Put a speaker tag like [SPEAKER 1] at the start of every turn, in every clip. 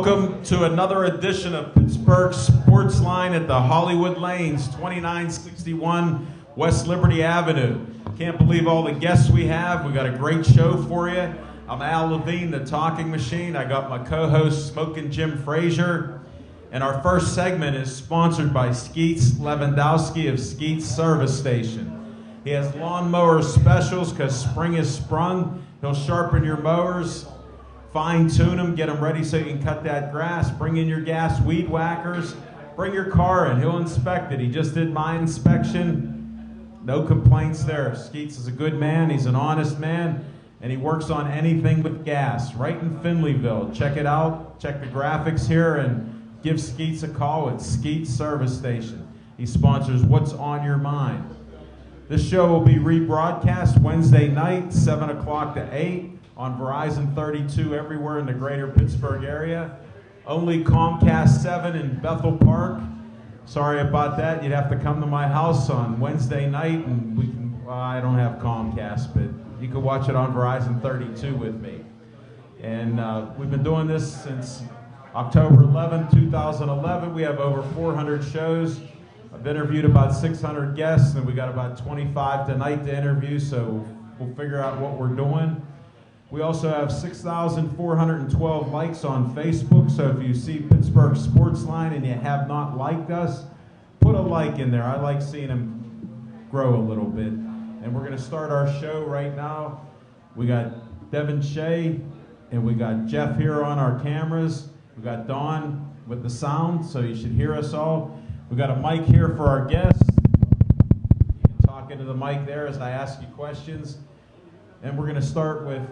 [SPEAKER 1] Welcome to another edition of Pittsburgh Sportsline at the Hollywood Lanes, 2961 West Liberty Avenue. Can't believe all the guests we have. We got a great show for you. I'm Al Levine, the talking machine. I got my co-host Smokin' Jim Frazier. And our first segment is sponsored by Skeets Lewandowski of Skeets Service Station. He has lawnmower specials because spring is sprung. He'll sharpen your mowers, fine-tune them, get them ready so you can cut that grass, bring in your gas weed whackers, bring your car in, he'll inspect it. He just did my inspection, no complaints there. Skeets is a good man, he's an honest man, and he works on anything with gas, right in Finleyville. Check it out, check the graphics here, and give Skeets a call at Skeets Service Station. He sponsors What's on Your Mind. This show will be rebroadcast Wednesday night, 7 o'clock to 8. On Verizon 32 everywhere in the greater Pittsburgh area. Only Comcast 7 in Bethel Park. Sorry about that. You'd have to come to my house on Wednesday night, and we can. Well, I don't have Comcast, but you can watch it on Verizon 32 with me. And we've been doing this since October 11, 2011. We have over 400 shows. I've interviewed about 600 guests, and we got about 25 tonight to interview, so we'll figure out what we're doing. We also have 6,412 likes on Facebook, so if you see Pittsburgh Sportsline and you have not liked us, put a like in there. I like seeing them grow a little bit. And we're going to start our show right now. We got Devin Shea and we got Jeff here on our cameras. We got Dawn with the sound, so you should hear us all. We got a mic here for our guests. You can talk into the mic there as I ask you questions. And we're going to start with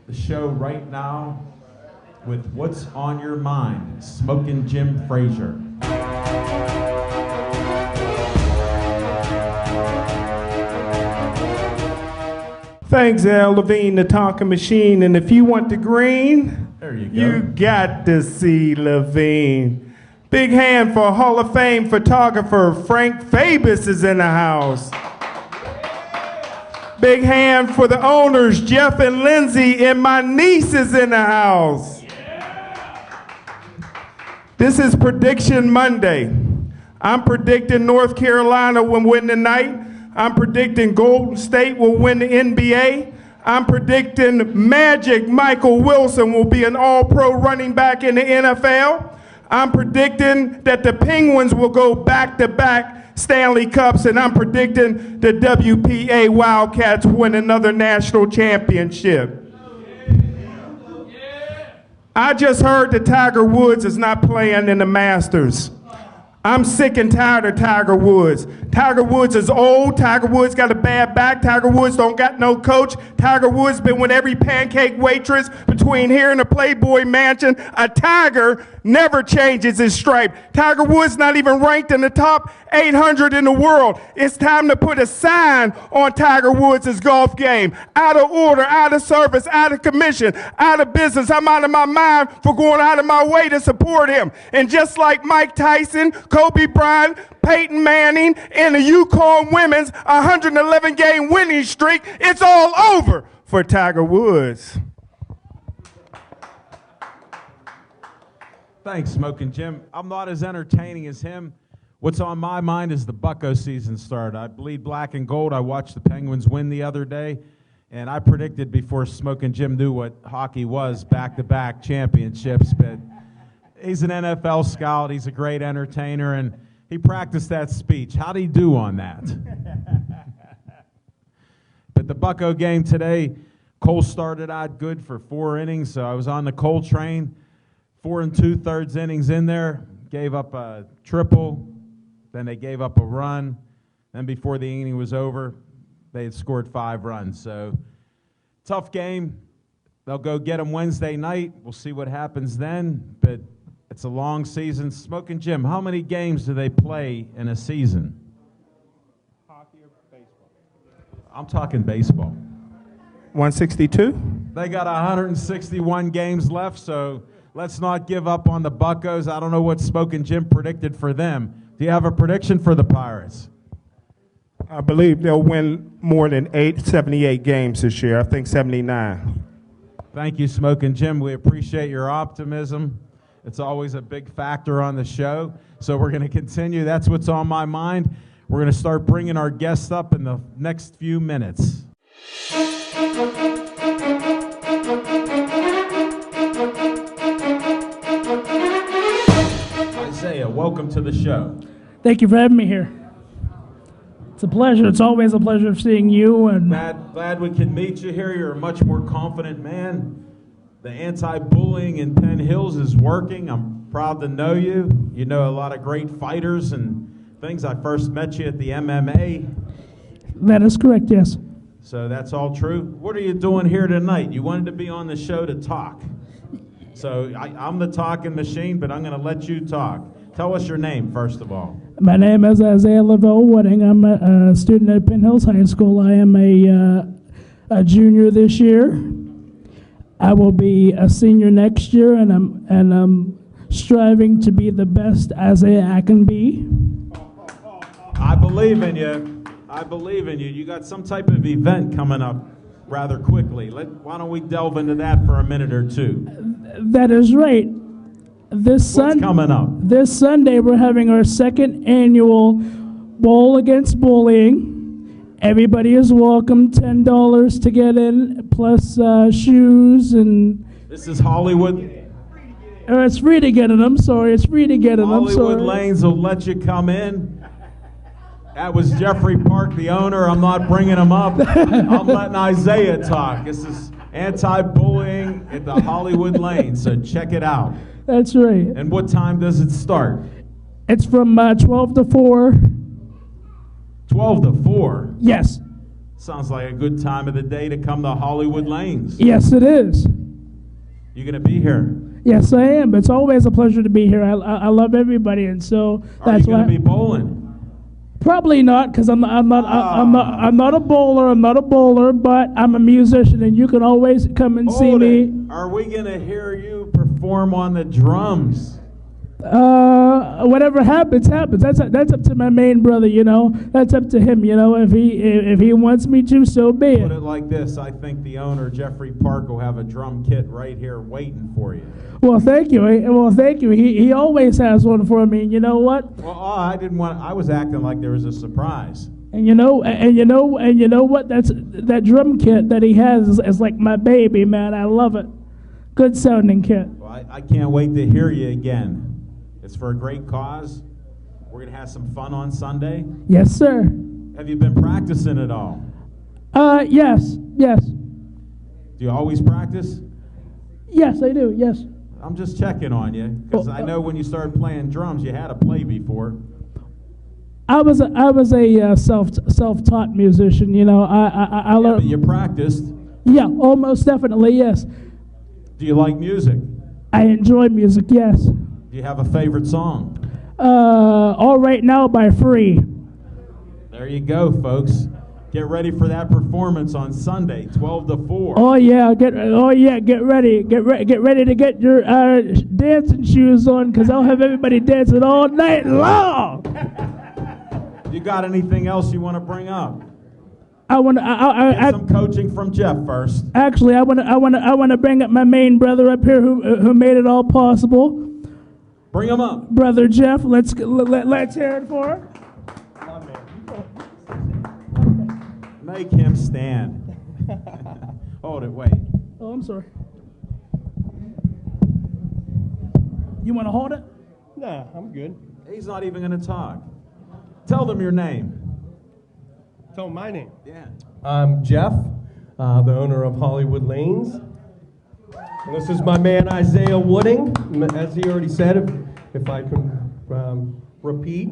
[SPEAKER 1] the show right now with What's on Your Mind, Smokin' Jim Frazier.
[SPEAKER 2] Thanks, Al Levine, the talking machine. And if you want the green,
[SPEAKER 1] there you go.
[SPEAKER 2] You got to see Levine. Big hand for Hall of Fame photographer Frank Fabius is in the house. Big hand for the owners, Jeff and Lindsay, and my niece is in the house. This is Prediction Monday. I'm predicting North Carolina will win tonight. I'm predicting Golden State will win the NBA. I'm predicting Magic Michael Wilson will be an all-pro running back in the NFL. I'm predicting that the Penguins will go back-to-back Stanley Cups, and I'm predicting the WPA Wildcats win another national championship. I just heard that Tiger Woods is not playing in the Masters. I'm sick and tired of Tiger Woods. Tiger Woods is old. Tiger Woods got a bad back. Tiger Woods don't got no coach. Tiger Woods been with every pancake waitress between here and the Playboy Mansion. A tiger never changes his stripe. Tiger Woods not even ranked in the top 800 in the world. It's time to put a sign on Tiger Woods' golf game. Out of order, out of service, out of commission, out of business. I'm out of my mind for going out of my way to support him. And just like Mike Tyson, Kobe Bryant, Peyton Manning, and the Yukon women's 111-game winning streak, it's all over for Tiger Woods.
[SPEAKER 1] Thanks, Smokin' Jim. I'm not as entertaining as him. What's on my mind is the Bucco season started. I bleed black and gold. I watched the Penguins win the other day, and I predicted before Smokin' Jim knew what hockey was, back-to-back championships. But he's an NFL scout. He's a great entertainer, and he practiced that speech. How'd he do on that? But the Bucco game today, Cole started out good for 4 innings, so I was on the Cole train. 4 2/3 innings in there, gave up a triple, then they gave up a run. Then before the inning was over, they had scored 5 runs. So tough game. They'll go get them Wednesday night. We'll see what happens then, but it's a long season. Smokin' Jim, how many games do they play in a season?
[SPEAKER 2] Hockey or baseball?
[SPEAKER 1] I'm talking baseball.
[SPEAKER 2] 162?
[SPEAKER 1] They got 161 games left, so let's not give up on the Buccos. I don't know what Smokin' Jim predicted for them. Do you have a prediction for the Pirates?
[SPEAKER 2] I believe they'll win more than 78 games this year. I think 79.
[SPEAKER 1] Thank you, Smokin' Jim. We appreciate your optimism. It's always a big factor on the show. So we're going to continue. That's what's on my mind. We're going to start bringing our guests up in the next few minutes. Isaiah, welcome to the show.
[SPEAKER 3] Thank you for having me here. It's a pleasure. It's always a pleasure seeing you. And
[SPEAKER 1] glad we can meet you here. You're a much more confident man. The anti-bullying in Penn Hills is working. I'm proud to know you. You know a lot of great fighters and things. I first met you at the MMA.
[SPEAKER 3] That is correct, yes.
[SPEAKER 1] So that's all true. What are you doing here tonight? You wanted to be on the show to talk. So I'm the talking machine, but I'm going to let you talk. Tell us your name, first of all.
[SPEAKER 3] My name is Isaiah Lavelle Wooding. I'm a student at Penn Hills High School. I am a junior this year. I will be a senior next year, and I'm striving to be the best Isaiah I can be.
[SPEAKER 1] I believe in you. I believe in you. You got some type of event coming up rather quickly. Why don't we delve into that for a minute or two?
[SPEAKER 3] That is right.
[SPEAKER 1] What's coming up?
[SPEAKER 3] This Sunday, we're having our second annual Bowl Against Bullying. Everybody is welcome. $10 to get in, plus shoes and.
[SPEAKER 1] This is Hollywood.
[SPEAKER 3] It's free to get in. I'm sorry. It's free to get in.
[SPEAKER 1] Hollywood Lanes will let you come in. That was Jeffrey Park, the owner. I'm not bringing him up. I'm letting Isaiah talk. This is anti-bullying at the Hollywood Lanes, so check it out.
[SPEAKER 3] That's right.
[SPEAKER 1] And what time does it start?
[SPEAKER 3] It's from 12 to 4.
[SPEAKER 1] 12 to 4?
[SPEAKER 3] Yes.
[SPEAKER 1] Sounds like a good time of the day to come to Hollywood Lanes.
[SPEAKER 3] Yes, it is.
[SPEAKER 1] You going to be here?
[SPEAKER 3] Yes, I am. It's always a pleasure to be here. I love everybody, and so
[SPEAKER 1] that's why. Are you going to be bowling?
[SPEAKER 3] Probably not, because I'm not a bowler. I'm not a bowler, but I'm a musician, and you can always come and see me.
[SPEAKER 1] Are we going to hear you perform on the drums?
[SPEAKER 3] Whatever happens. That's up to my main brother, you know. That's up to him, you know. If he wants me to, so be it.
[SPEAKER 1] Put it like this: I think the owner, Jeffrey Park, will have a drum kit right here waiting for you.
[SPEAKER 3] Well, thank you. He always has one for me. You know what?
[SPEAKER 1] Well, I was acting like there was a surprise.
[SPEAKER 3] And you know what? That drum kit that he has is like my baby, man. I love it. Good sounding kit.
[SPEAKER 1] Well, I can't wait to hear you again. It's for a great cause. We're going to have some fun on Sunday.
[SPEAKER 3] Yes, sir.
[SPEAKER 1] Have you been practicing at all?
[SPEAKER 3] Yes.
[SPEAKER 1] Do you always practice?
[SPEAKER 3] Yes, I do, yes.
[SPEAKER 1] I'm just checking on you, because I know when you started playing drums, you had to play before.
[SPEAKER 3] I was a self-taught musician, you know. I learned.
[SPEAKER 1] But you practiced.
[SPEAKER 3] Yeah, almost definitely, yes.
[SPEAKER 1] Do you like music?
[SPEAKER 3] I enjoy music, yes.
[SPEAKER 1] Do you have a favorite song?
[SPEAKER 3] All Right Now by Free.
[SPEAKER 1] There you go, folks. Get ready for that performance on Sunday, 12 to 4.
[SPEAKER 3] Oh yeah, get ready. Get ready to get your dancing shoes on, because I'll have everybody dancing all night long.
[SPEAKER 1] You got anything else you want to bring up?
[SPEAKER 3] Get
[SPEAKER 1] some coaching from Jeff first.
[SPEAKER 3] Actually, I want to bring up my main brother up here who made it all possible.
[SPEAKER 1] Bring him up,
[SPEAKER 3] brother Jeff. Let's hear it for him.
[SPEAKER 1] Make him stand. Hold it, wait.
[SPEAKER 3] Oh, I'm sorry. You want to hold it?
[SPEAKER 4] Nah, I'm good.
[SPEAKER 1] He's not even going to talk. Tell them your name.
[SPEAKER 4] Tell them my name.
[SPEAKER 1] Yeah.
[SPEAKER 4] I'm Jeff, the owner of Hollywood Lanes. And this is my man Isaiah Wooding. As he already said, if I can repeat,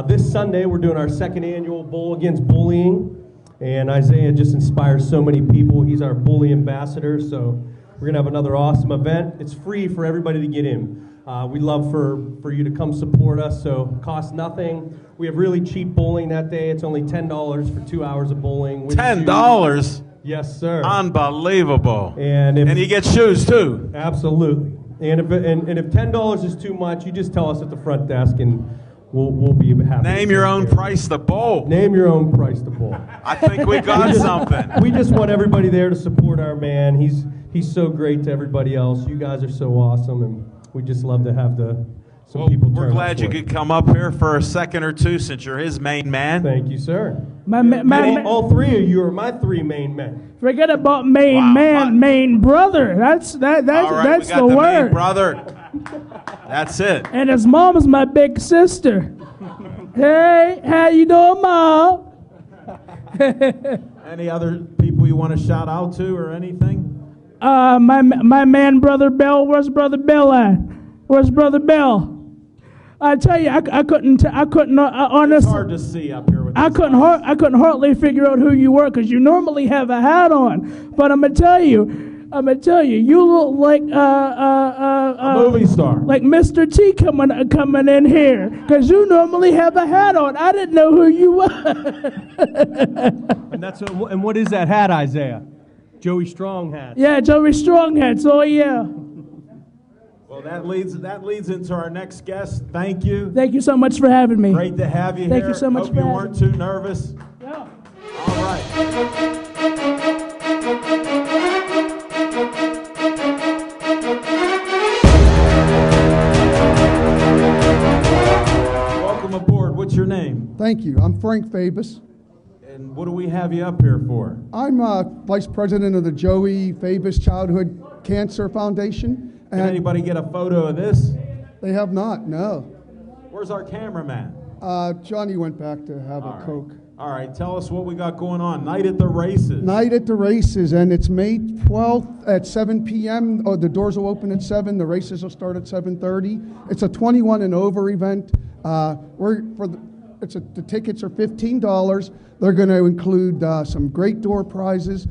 [SPEAKER 4] this Sunday we're doing our second annual Bowl Against Bullying. And Isaiah just inspires so many people. He's our bully ambassador, so we're going to have another awesome event. It's free for everybody to get in. We'd love for you to come support us, so it costs nothing. We have really cheap bowling that day. It's only $10 for 2 hours of bowling.
[SPEAKER 1] $10?
[SPEAKER 4] Yes, sir.
[SPEAKER 1] Unbelievable.
[SPEAKER 4] And
[SPEAKER 1] you get shoes, too.
[SPEAKER 4] Absolutely. And if $10 is too much, you just tell us at the front desk, and we'll be happy.
[SPEAKER 1] Name your own price to bowl.
[SPEAKER 4] Name your own price to bowl.
[SPEAKER 1] I think we got something.
[SPEAKER 4] We just want everybody there to support our man. He's so great to everybody else. You guys are so awesome, and we just love to have some
[SPEAKER 1] Well,
[SPEAKER 4] people
[SPEAKER 1] we're
[SPEAKER 4] turn
[SPEAKER 1] glad
[SPEAKER 4] up
[SPEAKER 1] you
[SPEAKER 4] for it.
[SPEAKER 1] could come up here for a second or two since you're his main man.
[SPEAKER 4] Thank you, sir.
[SPEAKER 3] My
[SPEAKER 4] All three of you are my three main men.
[SPEAKER 3] forget about main
[SPEAKER 1] Wow,
[SPEAKER 3] man, main brother. That's
[SPEAKER 1] All right,
[SPEAKER 3] that's
[SPEAKER 1] we got
[SPEAKER 3] the
[SPEAKER 1] the
[SPEAKER 3] word.
[SPEAKER 1] main brother. That's it.
[SPEAKER 3] And his mom's my big sister. Hey, how you doing, Mom?
[SPEAKER 1] Any other people you want to shout out to or anything?
[SPEAKER 3] My man, Brother Bill. Where's Brother Bill at? Where's Brother Bill? I tell you, I couldn't
[SPEAKER 1] It's
[SPEAKER 3] honestly.
[SPEAKER 1] hard to see up here with
[SPEAKER 3] I
[SPEAKER 1] these
[SPEAKER 3] couldn't
[SPEAKER 1] guys.
[SPEAKER 3] hardly figure out who you were because you normally have a hat on. But I'm gonna tell you, you look like
[SPEAKER 1] A movie star.
[SPEAKER 3] like Mr. T coming in here because you normally have a hat on. I didn't know who you were.
[SPEAKER 4] And what is that hat, Isaiah? Joey Strong hat.
[SPEAKER 3] Yeah, Joey Strong hats. Oh yeah.
[SPEAKER 1] Well, that leads into our next guest. Thank you.
[SPEAKER 3] Thank you so much for having me.
[SPEAKER 1] Great to have you
[SPEAKER 3] Thank
[SPEAKER 1] here.
[SPEAKER 3] you so much
[SPEAKER 1] Hope
[SPEAKER 3] for
[SPEAKER 1] you
[SPEAKER 3] having
[SPEAKER 1] weren't
[SPEAKER 3] me.
[SPEAKER 1] too nervous.
[SPEAKER 3] Yeah.
[SPEAKER 1] All right. Welcome aboard. What's your name?
[SPEAKER 5] Thank you. I'm Frank Fabius.
[SPEAKER 1] And what do we have you up here for?
[SPEAKER 5] I'm Vice President of the Joey Fabius Childhood Cancer Foundation.
[SPEAKER 1] Can anybody get a photo of this?
[SPEAKER 5] They have not, no.
[SPEAKER 1] Where's our cameraman?
[SPEAKER 5] Johnny went back to have
[SPEAKER 1] All
[SPEAKER 5] a
[SPEAKER 1] right.
[SPEAKER 5] Coke.
[SPEAKER 1] All right, tell us what we got going on. Night at the races.
[SPEAKER 5] Night at the races, and it's May 12th at 7 p.m. Oh, the doors will open at 7. The races will start at 7:30. It's a 21 and over event. The tickets are $15. They're going to include some great door prizes,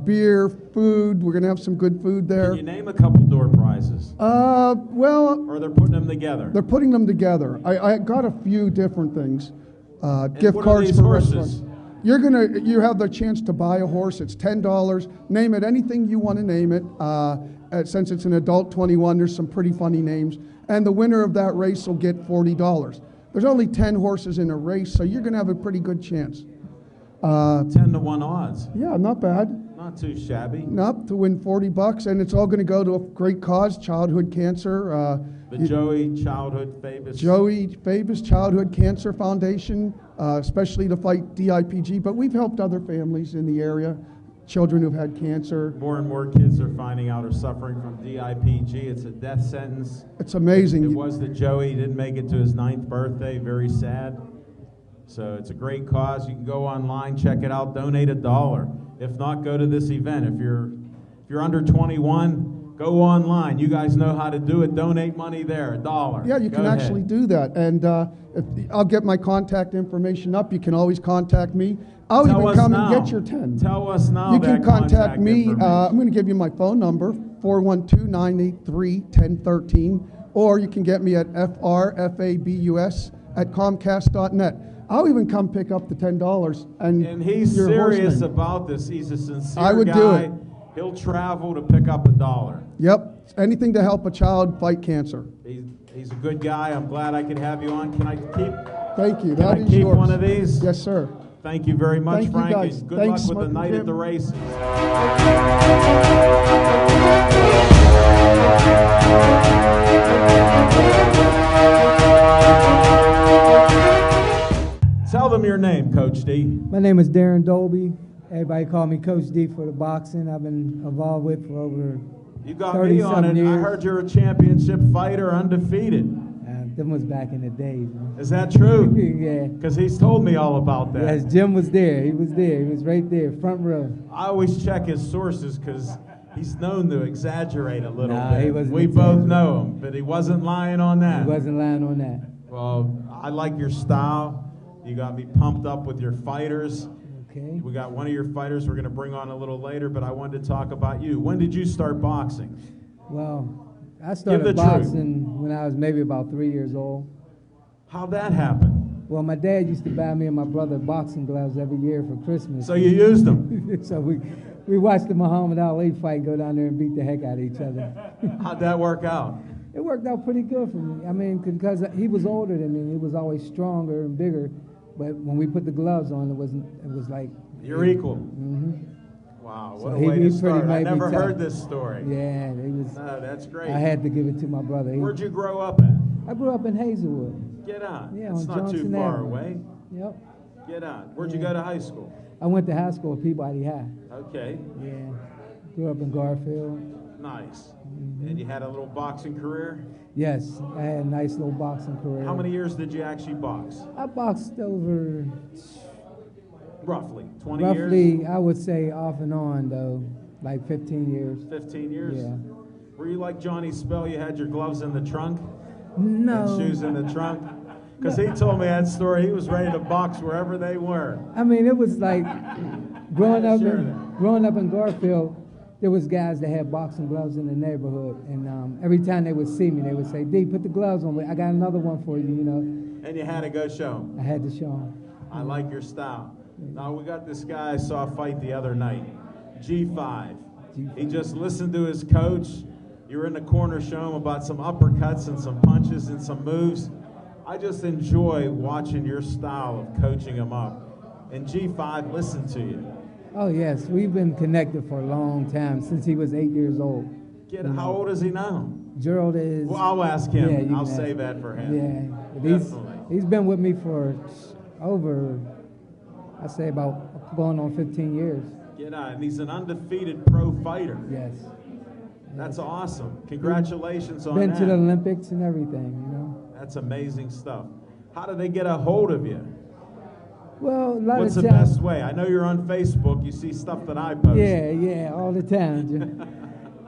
[SPEAKER 5] beer, food. We're going to have some good food there.
[SPEAKER 1] Can you name a couple door prizes?
[SPEAKER 5] Well,
[SPEAKER 1] Or they're putting them together?
[SPEAKER 5] they're putting them together. I got a few different things. Gift
[SPEAKER 1] what are
[SPEAKER 5] cards
[SPEAKER 1] these
[SPEAKER 5] for
[SPEAKER 1] horses?
[SPEAKER 5] restaurants. You have the chance to buy a horse. It's $10. Name it anything you want to name it. Since it's an adult 21, there's some pretty funny names. And the winner of that race will get $40. There's only 10 horses in a race, so you're going to have a pretty good chance.
[SPEAKER 1] 10-to-1 odds.
[SPEAKER 5] Yeah, not bad.
[SPEAKER 1] Not too shabby.
[SPEAKER 5] Enough to win $40, and it's all going to go to a great cause, childhood cancer.
[SPEAKER 1] The Joey Childhood Fabius.
[SPEAKER 5] Joey Fabius Childhood Cancer Foundation, especially to fight DIPG, but we've helped other families in the area, children who've had cancer.
[SPEAKER 1] More and more kids are finding out are suffering from DIPG. It's a death sentence.
[SPEAKER 5] It's amazing.
[SPEAKER 1] It was the Joey. He didn't make it to his 9th birthday. Very sad. So it's a great cause. You can go online, check it out, donate $1. If not, go to this event. If you're under 21, go online. You guys know how to do it. Donate money there, $1.
[SPEAKER 5] Yeah, you
[SPEAKER 1] Go
[SPEAKER 5] can
[SPEAKER 1] ahead.
[SPEAKER 5] actually do that. And I'll get my contact information up. You can always contact me. I'll
[SPEAKER 1] Tell
[SPEAKER 5] even
[SPEAKER 1] us
[SPEAKER 5] come
[SPEAKER 1] now.
[SPEAKER 5] and get your 10.
[SPEAKER 1] Tell us now.
[SPEAKER 5] You can
[SPEAKER 1] that
[SPEAKER 5] contact me.
[SPEAKER 1] information.
[SPEAKER 5] I'm going to give you my phone number, 412-983-1013, or you can get me at frfabus@comcast.net. I'll even come pick up the $10
[SPEAKER 1] And he's
[SPEAKER 5] your horse
[SPEAKER 1] serious
[SPEAKER 5] name.
[SPEAKER 1] about this. He's a sincere
[SPEAKER 5] I would
[SPEAKER 1] guy.
[SPEAKER 5] do it.
[SPEAKER 1] He'll travel to pick up $1.
[SPEAKER 5] Yep, anything to help a child fight cancer.
[SPEAKER 1] He's a good guy. I'm glad I could have you on. Can I keep?
[SPEAKER 5] Thank you.
[SPEAKER 1] Can
[SPEAKER 5] That
[SPEAKER 1] I
[SPEAKER 5] is
[SPEAKER 1] keep
[SPEAKER 5] yours.
[SPEAKER 1] one of these?
[SPEAKER 5] Yes, sir.
[SPEAKER 1] Thank you very much,
[SPEAKER 5] Thank you,
[SPEAKER 1] Frank.
[SPEAKER 5] guys.
[SPEAKER 1] And good
[SPEAKER 5] Thanks,
[SPEAKER 1] luck with the
[SPEAKER 5] Smoking
[SPEAKER 1] night at
[SPEAKER 5] Jim.
[SPEAKER 1] the races. Tell them your name, Coach D.
[SPEAKER 6] My name is Daren Dolby. Everybody call me Coach D for the boxing I've been involved with for over
[SPEAKER 1] You got me on it.
[SPEAKER 6] 30-some years.
[SPEAKER 1] I heard you're a championship fighter, undefeated.
[SPEAKER 6] them was back in the days. Man.
[SPEAKER 1] Is that true?
[SPEAKER 6] Yeah.
[SPEAKER 1] Because he's told me all about that.
[SPEAKER 6] Yes, Jim was there. He was there. He was right there, front row.
[SPEAKER 1] I always check his sources because he's known to exaggerate a little
[SPEAKER 6] Nah,
[SPEAKER 1] bit.
[SPEAKER 6] he wasn't
[SPEAKER 1] We both
[SPEAKER 6] exaggerating.
[SPEAKER 1] know him, but he wasn't lying on that.
[SPEAKER 6] He wasn't lying on that.
[SPEAKER 1] Well, I like your style. You got me pumped up with your fighters.
[SPEAKER 6] Okay.
[SPEAKER 1] We got one of your fighters we're going to bring on a little later, but I wanted to talk about you. When did you start boxing?
[SPEAKER 6] Well, I
[SPEAKER 1] the
[SPEAKER 6] started
[SPEAKER 1] truth.
[SPEAKER 6] boxing when I was maybe about 3 years old.
[SPEAKER 1] How'd that happen?
[SPEAKER 6] Well, my dad used to buy me and my brother boxing gloves every year for Christmas.
[SPEAKER 1] So you used them.
[SPEAKER 6] So we watched the Muhammad Ali fight, go down there and beat the heck out of each other.
[SPEAKER 1] How'd that work out?
[SPEAKER 6] It worked out pretty good for me. I mean, because he was older than me, he was always stronger and bigger. But when we put the gloves on, it was like
[SPEAKER 1] You're equal.
[SPEAKER 6] hmm
[SPEAKER 1] Wow,
[SPEAKER 6] So
[SPEAKER 1] what a
[SPEAKER 6] he
[SPEAKER 1] way to
[SPEAKER 6] pretty
[SPEAKER 1] start. I
[SPEAKER 6] made me
[SPEAKER 1] never
[SPEAKER 6] tough.
[SPEAKER 1] heard this story.
[SPEAKER 6] Yeah, it was.
[SPEAKER 1] No, that's great.
[SPEAKER 6] I had to give it to my brother.
[SPEAKER 1] Where'd you grow up at?
[SPEAKER 6] I grew up in Hazelwood.
[SPEAKER 1] Get on.
[SPEAKER 6] Yeah,
[SPEAKER 1] It's
[SPEAKER 6] on
[SPEAKER 1] not too
[SPEAKER 6] Johnson
[SPEAKER 1] far
[SPEAKER 6] Avenue.
[SPEAKER 1] away.
[SPEAKER 6] Yep.
[SPEAKER 1] Get on. Where'd you
[SPEAKER 6] Yeah.
[SPEAKER 1] go to high school?
[SPEAKER 6] I went to high school at Peabody High.
[SPEAKER 1] Okay,
[SPEAKER 6] Yeah. Grew up in Garfield.
[SPEAKER 1] nice.
[SPEAKER 6] Mm-hmm.
[SPEAKER 1] And you had a little boxing career?
[SPEAKER 6] Yes, I had a nice little boxing career.
[SPEAKER 1] How many years did you actually box?
[SPEAKER 6] I boxed over
[SPEAKER 1] Roughly 20
[SPEAKER 6] roughly,
[SPEAKER 1] years?
[SPEAKER 6] I would say off and on though, like 15 years.
[SPEAKER 1] 15 years?
[SPEAKER 6] Yeah.
[SPEAKER 1] Were you like Johnny Spell? You had your gloves in the trunk
[SPEAKER 6] No.
[SPEAKER 1] and shoes in the trunk? Because he told me that story. He was ready to box wherever they were.
[SPEAKER 6] I mean, it was like growing up
[SPEAKER 1] Sure.
[SPEAKER 6] in Garfield. There was guys that had boxing gloves in the neighborhood, and every time they would see me, they would say, "D, put the gloves on. I got another one for you." You know,
[SPEAKER 1] And you had to go show him.
[SPEAKER 6] I had to show them.
[SPEAKER 1] I like your style. Now, we got this guy I saw fight the other night, G5. He just listened to his coach. You were in the corner showing him about some uppercuts and some punches and some moves. I just enjoy watching your style of coaching him up. And G5 listened to you.
[SPEAKER 6] Oh yes, we've been connected for a long time since he was 8 years old.
[SPEAKER 1] How old is he now?
[SPEAKER 6] Gerald is.
[SPEAKER 1] Well, I'll ask him.
[SPEAKER 6] Yeah, you
[SPEAKER 1] I'll
[SPEAKER 6] can ask
[SPEAKER 1] save
[SPEAKER 6] him.
[SPEAKER 1] that for him.
[SPEAKER 6] Yeah, but
[SPEAKER 1] Definitely.
[SPEAKER 6] he's been with me for over, I say about going on 15 years.
[SPEAKER 1] Get on. And he's an undefeated pro fighter.
[SPEAKER 6] Yes.
[SPEAKER 1] That's awesome. Congratulations on
[SPEAKER 6] Been
[SPEAKER 1] that.
[SPEAKER 6] to the Olympics and everything, you know.
[SPEAKER 1] That's amazing stuff. How do they get a hold of you?
[SPEAKER 6] Well, a lot
[SPEAKER 1] What's
[SPEAKER 6] of
[SPEAKER 1] the
[SPEAKER 6] times.
[SPEAKER 1] best way? I know you're on Facebook. You see stuff that I post.
[SPEAKER 6] Yeah, all the time.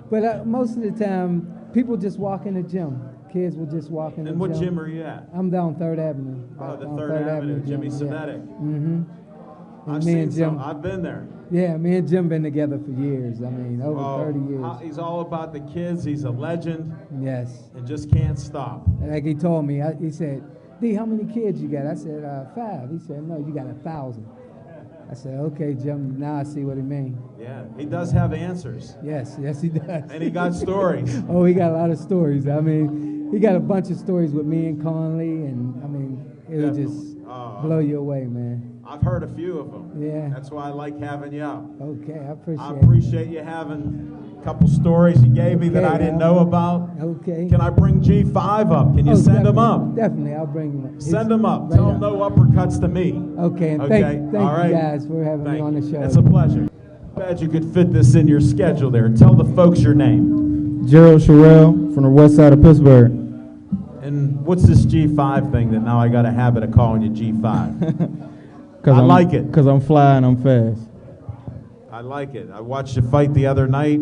[SPEAKER 6] But most of the time, people just walk in the gym. Kids will just walk in the
[SPEAKER 1] And
[SPEAKER 6] gym.
[SPEAKER 1] what gym are you at?
[SPEAKER 6] I'm down 3rd Avenue.
[SPEAKER 1] Oh, the
[SPEAKER 6] on
[SPEAKER 1] 3rd Avenue, Jimmy
[SPEAKER 6] gym,
[SPEAKER 1] Semetic.
[SPEAKER 6] Mm-hmm.
[SPEAKER 1] I've
[SPEAKER 6] me
[SPEAKER 1] seen
[SPEAKER 6] and Jim.
[SPEAKER 1] some. I've been there.
[SPEAKER 6] Yeah, me and Jim been together for years. I mean, over
[SPEAKER 1] Oh,
[SPEAKER 6] 30 years.
[SPEAKER 1] He's all about the kids. He's a legend
[SPEAKER 6] Yes.
[SPEAKER 1] and just can't stop.
[SPEAKER 6] Like he told me, he said, D, how many kids you got? I said, 5. He said, no, you got 1,000. I said, okay, Jim, now I see what he means.
[SPEAKER 1] Yeah, he does have answers.
[SPEAKER 6] Yes, he does.
[SPEAKER 1] And he got stories.
[SPEAKER 6] Oh, he got a lot of stories. I mean, he got a bunch of stories with me and Conley, and I mean, it'll just
[SPEAKER 1] Oh.
[SPEAKER 6] blow you away, man.
[SPEAKER 1] I've heard a few of them.
[SPEAKER 6] Yeah.
[SPEAKER 1] That's why I like having you up.
[SPEAKER 6] Okay, I appreciate
[SPEAKER 1] I
[SPEAKER 6] it.
[SPEAKER 1] appreciate you having a couple stories you gave me that
[SPEAKER 6] Okay,
[SPEAKER 1] I didn't
[SPEAKER 6] now.
[SPEAKER 1] know about.
[SPEAKER 6] Okay.
[SPEAKER 1] Can I bring G5 up? Can you
[SPEAKER 6] Oh,
[SPEAKER 1] send him
[SPEAKER 6] definitely,
[SPEAKER 1] up?
[SPEAKER 6] Definitely, I'll bring him up.
[SPEAKER 1] Send him up.
[SPEAKER 6] Right
[SPEAKER 1] Tell him
[SPEAKER 6] up.
[SPEAKER 1] no uppercuts to me.
[SPEAKER 6] Okay, and
[SPEAKER 1] Okay,
[SPEAKER 6] thank
[SPEAKER 1] all right.
[SPEAKER 6] you guys for having me on the show.
[SPEAKER 1] It's a pleasure. Glad you could fit this in your schedule there. Tell the folks your name.
[SPEAKER 7] Gerald Sherrell from the west side of Pittsburgh.
[SPEAKER 1] And what's this G5 thing that now I got a habit of calling you G5? I like it.
[SPEAKER 7] Because I'm fly and I'm fast.
[SPEAKER 1] I like it. I watched you fight the other night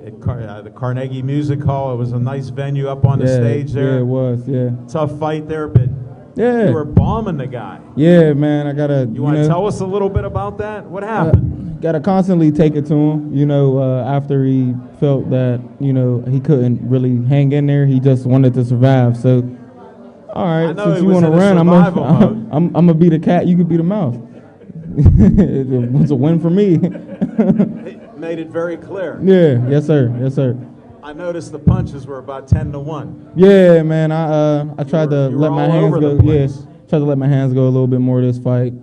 [SPEAKER 1] at the Carnegie Music Hall. It was a nice venue up on the stage there.
[SPEAKER 7] Yeah, it was, yeah.
[SPEAKER 1] Tough fight there, but
[SPEAKER 7] Yeah.
[SPEAKER 1] you were bombing the guy.
[SPEAKER 7] Yeah, man, I got to,
[SPEAKER 1] You want to tell us a little bit about that? What happened?
[SPEAKER 7] Got to constantly take it to him, after he felt that, he couldn't really hang in there. He just wanted to survive. So, all
[SPEAKER 1] I
[SPEAKER 7] right,
[SPEAKER 1] know
[SPEAKER 7] since
[SPEAKER 1] he
[SPEAKER 7] you
[SPEAKER 1] was
[SPEAKER 7] want to
[SPEAKER 1] in a
[SPEAKER 7] run,
[SPEAKER 1] survival mode.
[SPEAKER 7] I'm gonna be the cat. You could be the mouse. It was a win for me.
[SPEAKER 1] It made it very clear.
[SPEAKER 7] Yeah, yes sir, yes sir.
[SPEAKER 1] I noticed the punches were about 10-1.
[SPEAKER 7] Yeah, man. I tried to
[SPEAKER 1] you were
[SPEAKER 7] let my
[SPEAKER 1] all
[SPEAKER 7] hands
[SPEAKER 1] over
[SPEAKER 7] go.
[SPEAKER 1] the
[SPEAKER 7] Yeah,
[SPEAKER 1] place.
[SPEAKER 7] tried to let my hands go a little bit more this fight.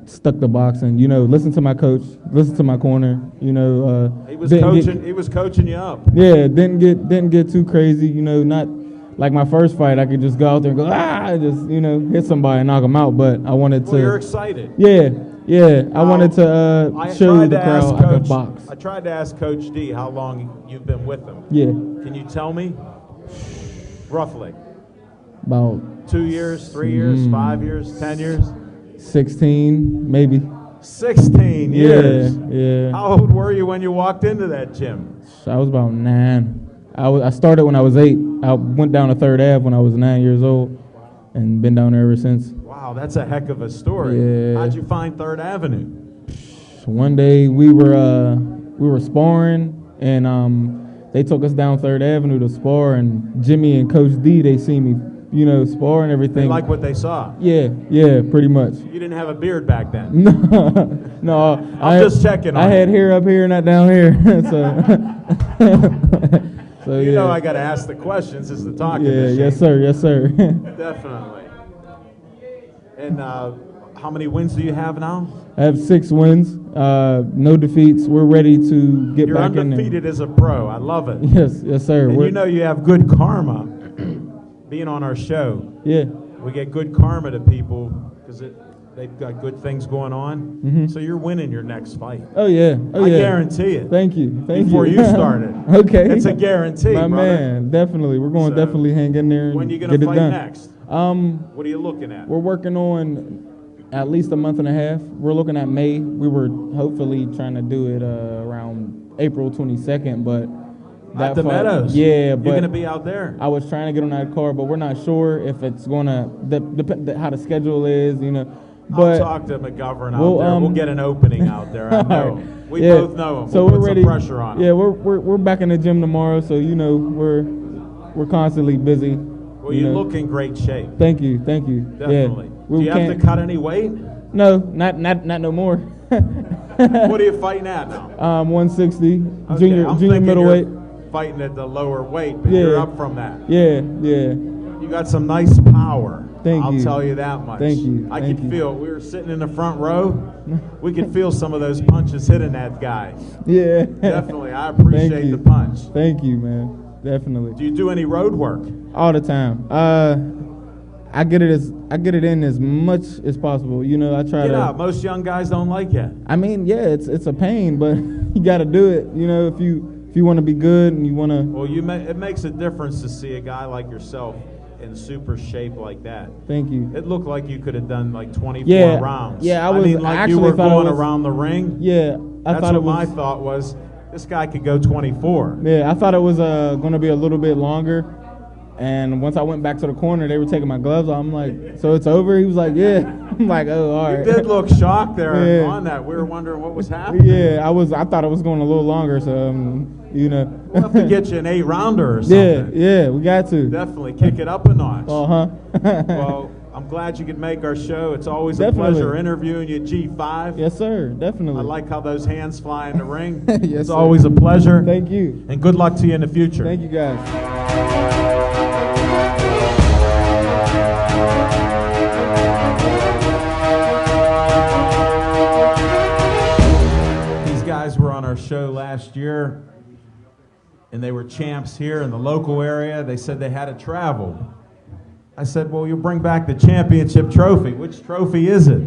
[SPEAKER 7] Stuck to boxing. Listen to my coach. Listen to my corner.
[SPEAKER 1] He was
[SPEAKER 7] didn't
[SPEAKER 1] coaching.
[SPEAKER 7] get-
[SPEAKER 1] He was coaching you up.
[SPEAKER 7] Yeah, didn't get too crazy. Not like my first fight. I could just go out there and go just hit somebody and knock them out. But I wanted to.
[SPEAKER 1] Well, you're excited.
[SPEAKER 7] Yeah. I wanted to
[SPEAKER 1] I
[SPEAKER 7] show
[SPEAKER 1] tried
[SPEAKER 7] the
[SPEAKER 1] to ask
[SPEAKER 7] crowd I could
[SPEAKER 1] Coach.
[SPEAKER 7] box.
[SPEAKER 1] I tried to ask Coach D how long you've been with him.
[SPEAKER 7] Yeah,
[SPEAKER 1] Can you tell me? Roughly.
[SPEAKER 7] about
[SPEAKER 1] 2 years, 3 years, 5 years, 10 years?
[SPEAKER 7] 16 maybe.
[SPEAKER 1] 16 years.
[SPEAKER 7] Yeah.
[SPEAKER 1] How old were you when you walked into that gym?
[SPEAKER 7] I was about 9. I started when I was 8. I went down to 3rd Ave when I was 9 years old, and been down there ever since.
[SPEAKER 1] Wow, that's a heck of a story.
[SPEAKER 7] Yeah.
[SPEAKER 1] How'd you find 3rd Avenue?
[SPEAKER 7] One day we were sparring, and they took us down 3rd Avenue to spar, and Jimmy and Coach D, they see me, spar and
[SPEAKER 1] They
[SPEAKER 7] everything.
[SPEAKER 1] like what they saw.
[SPEAKER 7] Yeah, pretty much.
[SPEAKER 1] You didn't have a beard back then.
[SPEAKER 7] No,
[SPEAKER 1] I'm just checking on
[SPEAKER 7] I had
[SPEAKER 1] it.
[SPEAKER 7] hair up here, not down here. So
[SPEAKER 1] You
[SPEAKER 7] yeah.
[SPEAKER 1] know I got to ask the questions. This is the talking
[SPEAKER 7] Yeah,
[SPEAKER 1] machine.
[SPEAKER 7] yes sir.
[SPEAKER 1] Definitely. And How many wins do you have now?
[SPEAKER 7] I have 6 wins, no defeats. We're ready to get
[SPEAKER 1] You're
[SPEAKER 7] back in there.
[SPEAKER 1] undefeated as a pro. I love it.
[SPEAKER 7] Yes, sir.
[SPEAKER 1] And you know you have good karma being on our show.
[SPEAKER 7] Yeah.
[SPEAKER 1] We get good karma to people because they've got good things going on.
[SPEAKER 7] Mm-hmm.
[SPEAKER 1] So you're winning your next fight.
[SPEAKER 7] Oh yeah. I
[SPEAKER 1] guarantee it.
[SPEAKER 7] Thank you.
[SPEAKER 1] Before you started.
[SPEAKER 7] Okay.
[SPEAKER 1] It's a guarantee,
[SPEAKER 7] My
[SPEAKER 1] brother.
[SPEAKER 7] man, definitely. We're going to
[SPEAKER 1] So,
[SPEAKER 7] definitely hang in there and
[SPEAKER 1] when are you
[SPEAKER 7] get
[SPEAKER 1] going
[SPEAKER 7] it
[SPEAKER 1] to fight
[SPEAKER 7] done.
[SPEAKER 1] next? What are you looking at?
[SPEAKER 7] We're working on at least a month and a half. We're looking at May. We were hopefully trying to do it around April 22nd, but
[SPEAKER 1] At the Meadows.
[SPEAKER 7] Yeah, but
[SPEAKER 1] you're going to be out there.
[SPEAKER 7] I was trying to get on that card, but we're not sure if it's going to depend how the schedule is, you know. But
[SPEAKER 1] I'll talk to McGovern out
[SPEAKER 7] we'll,
[SPEAKER 1] there. We'll get an opening out there. I know.
[SPEAKER 7] Right.
[SPEAKER 1] We
[SPEAKER 7] Yeah.
[SPEAKER 1] both know him.
[SPEAKER 7] So
[SPEAKER 1] we'll
[SPEAKER 7] we're
[SPEAKER 1] put
[SPEAKER 7] ready.
[SPEAKER 1] some pressure on him.
[SPEAKER 7] Yeah, we're back in the gym tomorrow, so you know we're constantly busy.
[SPEAKER 1] Well, you look in great shape.
[SPEAKER 7] Thank you.
[SPEAKER 1] Definitely.
[SPEAKER 7] Yeah.
[SPEAKER 1] Do you have to cut any weight?
[SPEAKER 7] No, not no more.
[SPEAKER 1] What are you fighting at now?
[SPEAKER 7] 160,
[SPEAKER 1] Okay,
[SPEAKER 7] junior
[SPEAKER 1] I'm thinking
[SPEAKER 7] middleweight.
[SPEAKER 1] you're fighting at the lower weight, but
[SPEAKER 7] Yeah.
[SPEAKER 1] you're up from that.
[SPEAKER 7] Yeah.
[SPEAKER 1] You got some nice power.
[SPEAKER 7] Thank
[SPEAKER 1] I'll
[SPEAKER 7] you.
[SPEAKER 1] tell you that much.
[SPEAKER 7] Thank you.
[SPEAKER 1] I
[SPEAKER 7] Thank
[SPEAKER 1] could
[SPEAKER 7] you.
[SPEAKER 1] feel. We were sitting in the front row. We could feel some of those punches hitting that guy.
[SPEAKER 7] Yeah.
[SPEAKER 1] Definitely. I appreciate
[SPEAKER 7] you.
[SPEAKER 1] the punch.
[SPEAKER 7] Thank you, man. Definitely.
[SPEAKER 1] Do you do any road work?
[SPEAKER 7] All the time. I get it in as much as possible. You know, I try
[SPEAKER 1] Get
[SPEAKER 7] to.
[SPEAKER 1] out. Most young guys don't like it.
[SPEAKER 7] I mean, yeah, it's a pain, but you got to do it. You know, if you want to be good and you want to.
[SPEAKER 1] Well, it makes a difference to see a guy like yourself in super shape like that.
[SPEAKER 7] Thank you.
[SPEAKER 1] It looked like you could have done like 24
[SPEAKER 7] Yeah,
[SPEAKER 1] rounds.
[SPEAKER 7] yeah,
[SPEAKER 1] I mean,
[SPEAKER 7] I
[SPEAKER 1] like
[SPEAKER 7] actually
[SPEAKER 1] you were
[SPEAKER 7] thought it
[SPEAKER 1] going
[SPEAKER 7] was-
[SPEAKER 1] around the ring.
[SPEAKER 7] Yeah, I
[SPEAKER 1] That's
[SPEAKER 7] thought it
[SPEAKER 1] what
[SPEAKER 7] was.
[SPEAKER 1] my thought was. This guy could go 24.
[SPEAKER 7] Yeah, I thought it was going to be a little bit longer. And once I went back to the corner, they were taking my gloves off. I'm like, so it's over? He was like, yeah. I'm like, oh, all right.
[SPEAKER 1] You did look shocked there
[SPEAKER 7] Yeah.
[SPEAKER 1] on that. We were wondering what was happening.
[SPEAKER 7] Yeah, I thought it was going a little longer, so you know.
[SPEAKER 1] We'll have to get you an 8-rounder or something.
[SPEAKER 7] Yeah, we got to.
[SPEAKER 1] Definitely kick it up a notch.
[SPEAKER 7] Uh-huh.
[SPEAKER 1] Well, I'm glad you could make our show. It's always
[SPEAKER 7] Definitely.
[SPEAKER 1] a pleasure interviewing you, G5.
[SPEAKER 7] Yes, sir. Definitely.
[SPEAKER 1] I like how those hands fly in the ring.
[SPEAKER 7] Yes,
[SPEAKER 1] It's
[SPEAKER 7] sir.
[SPEAKER 1] always a pleasure.
[SPEAKER 7] Thank you.
[SPEAKER 1] And good luck to you in the future.
[SPEAKER 7] Thank you, guys.
[SPEAKER 1] These guys were on our show last year, and they were champs here in the local area. They said they had to travel. I said, well, you'll bring back the championship trophy. Which trophy is it?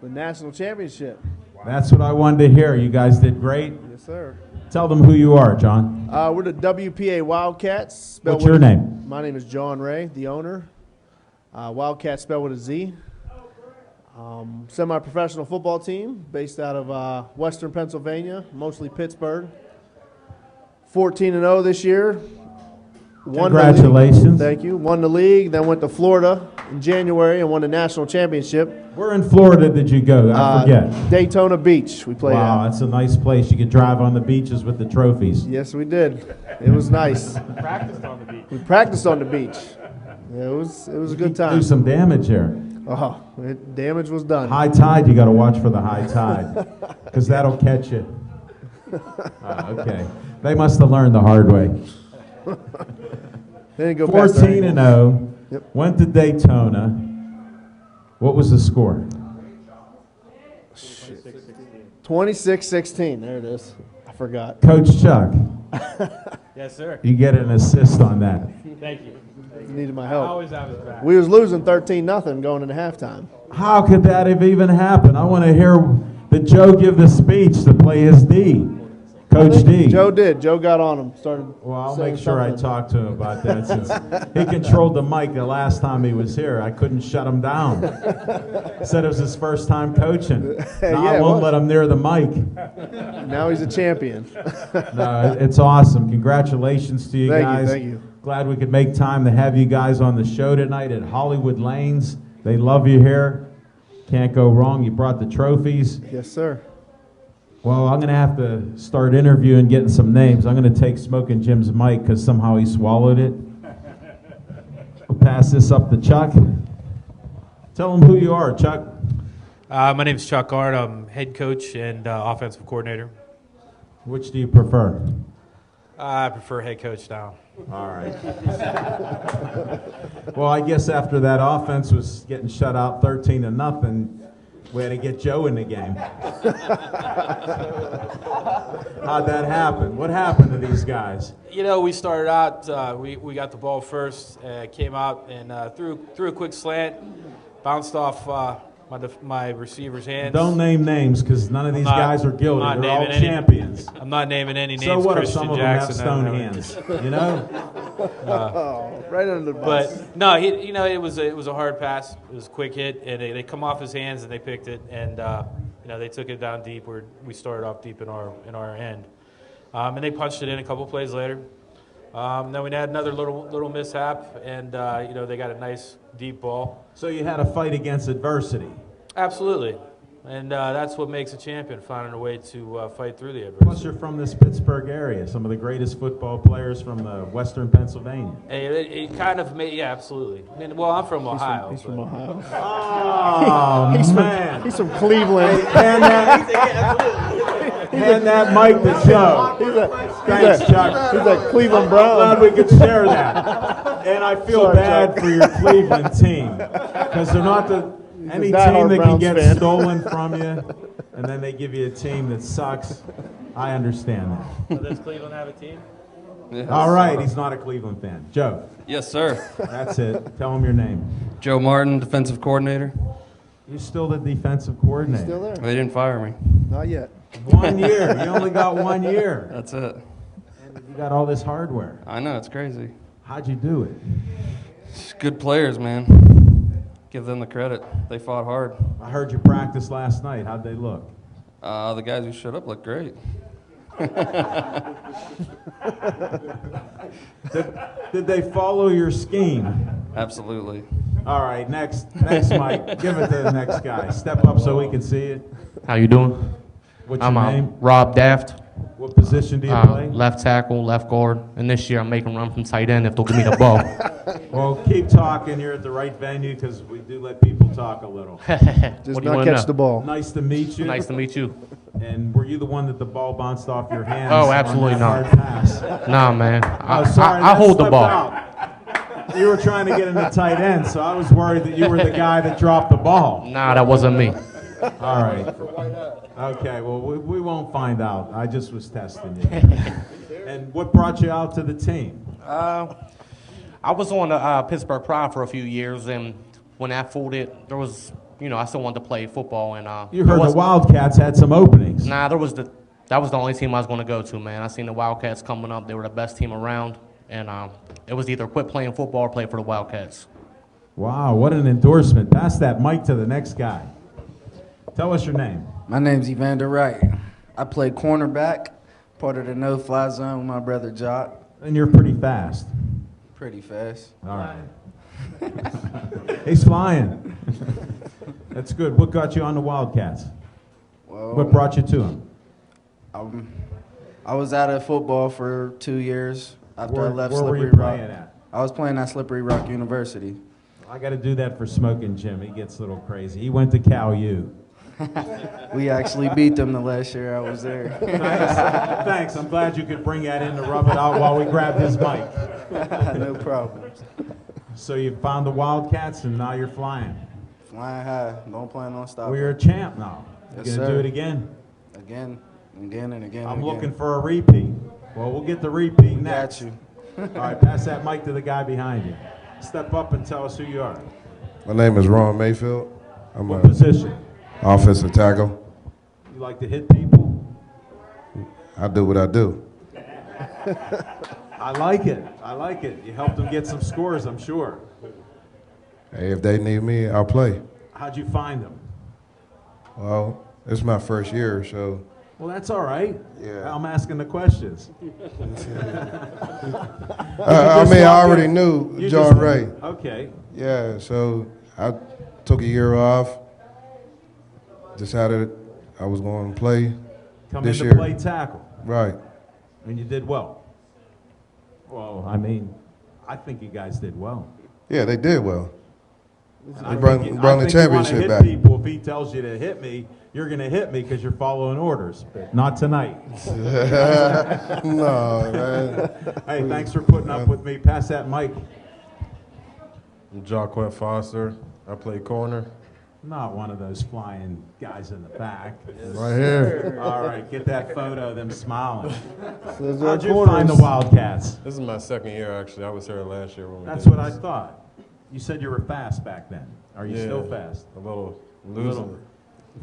[SPEAKER 8] The national championship.
[SPEAKER 1] That's what I wanted to hear. You guys did great.
[SPEAKER 8] Yes, sir.
[SPEAKER 1] Tell them who you are, John.
[SPEAKER 8] We're the WPA Wildcats. spelled
[SPEAKER 1] What's your
[SPEAKER 8] with-
[SPEAKER 1] name?
[SPEAKER 8] My name is John Ray, the owner. Wildcats spelled with a Z. Semi-professional football team based out of Western Pennsylvania, mostly Pittsburgh. 14-0 this year. Won the league.
[SPEAKER 1] Congratulations.
[SPEAKER 8] Thank you. Won the league, then went to Florida in January and won the national championship.
[SPEAKER 1] Where in Florida did you go? I forget.
[SPEAKER 8] Daytona Beach we played
[SPEAKER 1] Wow,
[SPEAKER 8] at.
[SPEAKER 1] that's a nice place. You could drive on the beaches with the trophies.
[SPEAKER 8] Yes, we did. It was nice.
[SPEAKER 9] Practiced on the beach.
[SPEAKER 8] We practiced on the beach. Yeah, it was a good time.
[SPEAKER 1] Do some damage here.
[SPEAKER 8] Oh, damage was done.
[SPEAKER 1] High tide, you got to watch for the high tide because that'll catch you. Okay. They must have learned the hard way.
[SPEAKER 8] They didn't go past their
[SPEAKER 1] 14-0.
[SPEAKER 8] ankles. Yep.
[SPEAKER 1] Went to Daytona. What was the score?
[SPEAKER 8] 26-16. There it is. I forgot.
[SPEAKER 1] Coach Chuck,
[SPEAKER 9] Yes, sir.
[SPEAKER 1] you get an assist on that.
[SPEAKER 9] Thank you.
[SPEAKER 8] Needed my
[SPEAKER 9] I
[SPEAKER 8] help.
[SPEAKER 9] always have his back.
[SPEAKER 8] We was losing 13-0 going into halftime.
[SPEAKER 1] How could that have even happened? I want to hear did Joe give the speech to play his D? Coach D.
[SPEAKER 8] Joe did. Joe got on him. Started.
[SPEAKER 1] Well, I'll
[SPEAKER 8] saying
[SPEAKER 1] make sure I
[SPEAKER 8] something.
[SPEAKER 1] talk to him about that since he controlled the mic the last time he was here. I couldn't shut him down. Said it was his first time coaching. Now
[SPEAKER 8] Yeah,
[SPEAKER 1] I
[SPEAKER 8] it
[SPEAKER 1] won't
[SPEAKER 8] was.
[SPEAKER 1] let him near the mic.
[SPEAKER 8] Now he's a champion.
[SPEAKER 1] No, it's awesome. Congratulations to you
[SPEAKER 8] Thank you,
[SPEAKER 1] guys.
[SPEAKER 8] thank you.
[SPEAKER 1] Glad we could make time to have you guys on the show tonight at Hollywood Lanes. They love you here. Can't go wrong. You brought the trophies.
[SPEAKER 8] Yes, sir.
[SPEAKER 1] Well, I'm going to have to start interviewing, getting some names. I'm going to take Smoking Jim's mic because somehow he swallowed it. We'll pass this up to Chuck. Tell him who you are, Chuck.
[SPEAKER 9] My name is Chuck Ard. I'm head coach and offensive coordinator.
[SPEAKER 1] Which do you prefer?
[SPEAKER 9] I prefer head coach now.
[SPEAKER 1] All right. Well, I guess after that offense was getting shut out 13-0, we had to get Joe in the game. How'd that happen? What happened to these guys?
[SPEAKER 10] You know, we started out, we got the ball first, came out and threw a quick slant, bounced off my receiver's hands.
[SPEAKER 1] Don't name names because none of these guys are guilty. They're all champions.
[SPEAKER 10] I'm not naming any names.
[SPEAKER 1] So what
[SPEAKER 10] Christian
[SPEAKER 1] if some
[SPEAKER 10] Jackson,
[SPEAKER 1] of them have stone hands? You know?
[SPEAKER 8] Right under the bus.
[SPEAKER 10] But no, it was a hard pass. It was a quick hit, and they come off his hands and they picked it, and they took it down deep where we started off deep in our end, and they punched it in a couple plays later. Then we had another little mishap, and they got a nice deep ball.
[SPEAKER 1] So you had a fight against adversity.
[SPEAKER 10] Absolutely, and that's what makes a champion, finding a way to fight through the adversity.
[SPEAKER 1] Plus, you're from this Pittsburgh area, some of the greatest football players from Western Pennsylvania.
[SPEAKER 10] It kind of made, yeah, absolutely. I mean, well, I'm from Ohio.
[SPEAKER 8] He's from Ohio.
[SPEAKER 1] Oh, man.
[SPEAKER 8] He's from Cleveland.
[SPEAKER 1] Hand that mic to Joe. Thanks, Chuck.
[SPEAKER 8] He's a Cleveland Brown.
[SPEAKER 1] I'm glad we could share that. And I feel bad for your Cleveland team because they're not any team that can get stolen from you, and then they give you a team that sucks. I understand that.
[SPEAKER 10] So does Cleveland have a team?
[SPEAKER 11] Yes.
[SPEAKER 1] All right, he's not a Cleveland fan. Joe.
[SPEAKER 11] Yes, sir.
[SPEAKER 1] That's it. Tell him your name.
[SPEAKER 11] Joe Martin, defensive coordinator.
[SPEAKER 1] You're still the defensive coordinator.
[SPEAKER 8] Still there?
[SPEAKER 11] They didn't fire me.
[SPEAKER 8] Not yet.
[SPEAKER 1] 1 year. You only got 1 year.
[SPEAKER 11] That's it.
[SPEAKER 1] And you got all this hardware.
[SPEAKER 11] I know, it's crazy.
[SPEAKER 1] How'd you do it?
[SPEAKER 11] It's good players, man. Give them the credit. They fought hard.
[SPEAKER 1] I heard you practice last night. How'd they look?
[SPEAKER 11] The guys who showed up looked great.
[SPEAKER 1] Did they follow your scheme?
[SPEAKER 11] Absolutely.
[SPEAKER 1] All right, next Mike. Give it to the next guy. Step up so we can see it.
[SPEAKER 12] How you doing?
[SPEAKER 1] What's your name?
[SPEAKER 12] Rob Daft.
[SPEAKER 1] What position do you play?
[SPEAKER 12] Left tackle, left guard. And this year I'm making run from tight end if they'll give me the ball.
[SPEAKER 1] Well, keep talking. You're at the right venue because we do let people talk a little.
[SPEAKER 8] Just not catch the ball.
[SPEAKER 1] Nice to meet you.
[SPEAKER 12] Nice to meet you.
[SPEAKER 1] And were you the one that the ball bounced off your hands?
[SPEAKER 12] Oh, absolutely
[SPEAKER 1] on that
[SPEAKER 12] not.
[SPEAKER 1] hard pass?
[SPEAKER 12] Nah, man.
[SPEAKER 1] Sorry,
[SPEAKER 12] I
[SPEAKER 1] that
[SPEAKER 12] hold the
[SPEAKER 1] slipped
[SPEAKER 12] ball.
[SPEAKER 1] out. You were trying to get in the tight end, so I was worried that you were the guy that dropped the ball.
[SPEAKER 12] Nah, that wasn't me.
[SPEAKER 1] All right. Okay, well, we won't find out. I just was testing you. And what brought you out to the team?
[SPEAKER 12] I was on the Pittsburgh Pride for a few years, and when that folded, there was, I still wanted to play football. And
[SPEAKER 1] You heard the Wildcats had some openings.
[SPEAKER 12] Nah, that was the only team I was going to go to, man. I seen the Wildcats coming up. They were the best team around, and it was either quit playing football or play for the Wildcats.
[SPEAKER 1] Wow, what an endorsement. Pass that mic to the next guy. Tell us your name.
[SPEAKER 13] My name's Evander Wright. I play cornerback, part of the no-fly zone with my brother Jock.
[SPEAKER 1] And you're pretty fast.
[SPEAKER 13] Pretty fast.
[SPEAKER 1] All right. He's flying. That's good. What got you on the Wildcats?
[SPEAKER 13] Well,
[SPEAKER 1] What brought you to them?
[SPEAKER 13] I was out of football for 2 years after I left
[SPEAKER 1] where were
[SPEAKER 13] Slippery
[SPEAKER 1] you
[SPEAKER 13] Rock.
[SPEAKER 1] playing at?
[SPEAKER 13] I was playing at Slippery Rock University.
[SPEAKER 1] I got to do that for Smoking Jim. He gets a little crazy. He went to Cal U.
[SPEAKER 13] We actually beat them the last year I was there.
[SPEAKER 1] Nice. Thanks. I'm glad you could bring that in to rub it out while we grabbed his mic.
[SPEAKER 13] No problem.
[SPEAKER 1] So you found the Wildcats and now you're flying.
[SPEAKER 13] Flying high. Don't plan on stopping.
[SPEAKER 1] Well, you're a champ now. You're
[SPEAKER 13] Yes,
[SPEAKER 1] going to
[SPEAKER 13] sir.
[SPEAKER 1] do it again?
[SPEAKER 13] Again, again, and again.
[SPEAKER 1] I'm
[SPEAKER 13] and
[SPEAKER 1] looking
[SPEAKER 13] again.
[SPEAKER 1] for a repeat. Well, we'll get the repeat next.
[SPEAKER 13] Got you.
[SPEAKER 1] All right, pass that mic to the guy behind you. Step up and tell us who you are.
[SPEAKER 14] My name is Ron Mayfield. I'm
[SPEAKER 1] What
[SPEAKER 14] a
[SPEAKER 1] position?
[SPEAKER 14] offensive tackle.
[SPEAKER 1] You like to hit people?
[SPEAKER 14] I do what I do.
[SPEAKER 1] I like it. I like it. You helped them get some scores, I'm sure.
[SPEAKER 14] Hey, if they need me, I'll play.
[SPEAKER 1] How'd you find them?
[SPEAKER 14] Well, it's my first year, so
[SPEAKER 1] Well, that's all right.
[SPEAKER 14] Yeah.
[SPEAKER 1] I'm asking the questions.
[SPEAKER 14] I mean, I already knew John Ray.
[SPEAKER 1] Okay.
[SPEAKER 14] Yeah, so I took a year off. Decided I was going to play
[SPEAKER 1] Come
[SPEAKER 14] this
[SPEAKER 1] in
[SPEAKER 14] year.
[SPEAKER 1] to play tackle.
[SPEAKER 14] Right.
[SPEAKER 1] And you did well. Well, I mean, I think you guys did well.
[SPEAKER 14] Yeah, they did well.
[SPEAKER 1] And
[SPEAKER 14] They
[SPEAKER 1] I
[SPEAKER 14] brought
[SPEAKER 1] think
[SPEAKER 14] the championship
[SPEAKER 1] you wanna
[SPEAKER 14] back.
[SPEAKER 1] hit people. If he tells you to hit me, You're going to hit me because you're following orders, but not tonight.
[SPEAKER 14] No, man.
[SPEAKER 1] Hey, thanks for putting up with me. Pass that mic.
[SPEAKER 14] I'm Jaquette Foster. I play corner.
[SPEAKER 1] Not one of those flying guys in the back.
[SPEAKER 14] Right here.
[SPEAKER 1] All right, get that photo of them smiling.
[SPEAKER 8] Those are
[SPEAKER 1] How'd you
[SPEAKER 8] corners.
[SPEAKER 1] find the Wildcats?
[SPEAKER 14] This is my second year, actually. I was here last year when we
[SPEAKER 1] That's
[SPEAKER 14] did
[SPEAKER 1] what I
[SPEAKER 14] this.
[SPEAKER 1] thought. You said you were fast back then. Are you still fast?
[SPEAKER 14] A little losing
[SPEAKER 1] Little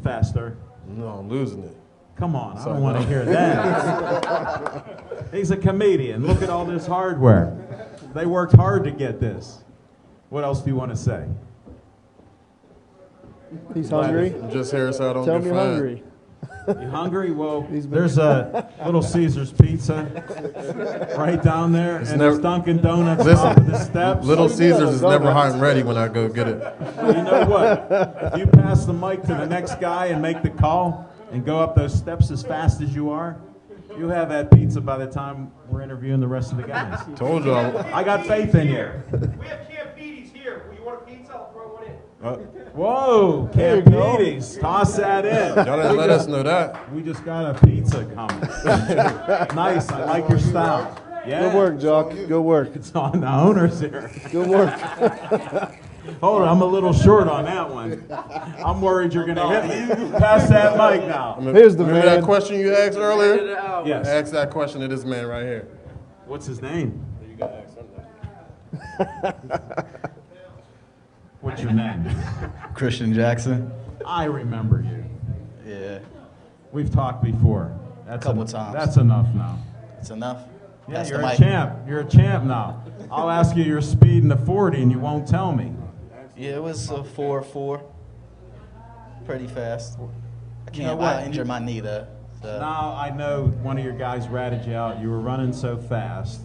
[SPEAKER 1] faster.
[SPEAKER 14] it. No, I'm losing it.
[SPEAKER 1] Come on, I
[SPEAKER 14] Sorry.
[SPEAKER 1] don't want to hear that. He's a comedian. Look at all this hardware. They worked hard to get this. What else do you want to say?
[SPEAKER 8] He's hungry.
[SPEAKER 14] I'm just here so I don't
[SPEAKER 8] Tell
[SPEAKER 14] get
[SPEAKER 8] me
[SPEAKER 14] fat.
[SPEAKER 8] hungry.
[SPEAKER 1] You hungry? Well, there's a Little Caesar's Pizza right down there, and there's Dunkin' Donuts top of the steps.
[SPEAKER 14] Little Caesars is never hot and ready when I go get it.
[SPEAKER 1] You know what? If you pass the mic to the next guy and make the call and go up those steps as fast as you are, you have that pizza by the time we're interviewing the rest of the guys.
[SPEAKER 14] Told you.
[SPEAKER 1] I got faith in you.
[SPEAKER 15] We have Campides here. You want a pizza? I'll throw one in.
[SPEAKER 1] Whoa, Campides. Toss that in.
[SPEAKER 14] Y'all didn't let us know that.
[SPEAKER 1] We just got a pizza coming. Nice. I like your style. Yeah.
[SPEAKER 8] Good work, Jock. Good work.
[SPEAKER 1] It's on the owners here.
[SPEAKER 8] Good work.
[SPEAKER 1] Hold on, I'm a little short on that one. I'm worried you're going to hit me. Pass that mic now.
[SPEAKER 8] Here's the
[SPEAKER 14] Remember
[SPEAKER 8] man.
[SPEAKER 14] that question you asked earlier?
[SPEAKER 1] Yes.
[SPEAKER 14] Ask that question to this man right here.
[SPEAKER 1] What's his name?
[SPEAKER 14] You got to ask him that.
[SPEAKER 1] What's your name?
[SPEAKER 16] Christian Jackson.
[SPEAKER 1] I remember you.
[SPEAKER 16] Yeah.
[SPEAKER 1] We've talked before. That's
[SPEAKER 16] Couple times.
[SPEAKER 1] That's enough now.
[SPEAKER 16] It's enough.
[SPEAKER 1] Yeah,
[SPEAKER 16] Pass
[SPEAKER 1] you're
[SPEAKER 16] the
[SPEAKER 1] a
[SPEAKER 16] mic.
[SPEAKER 1] champ. You're a champ now. I'll ask you your speed in the 40 and you won't tell me.
[SPEAKER 16] Yeah, it was a 4.4. Pretty fast. I
[SPEAKER 1] You know
[SPEAKER 16] can't.
[SPEAKER 1] what?
[SPEAKER 16] I injured my knee though. So.
[SPEAKER 1] Now I know one of your guys ratted you out. You were running so fast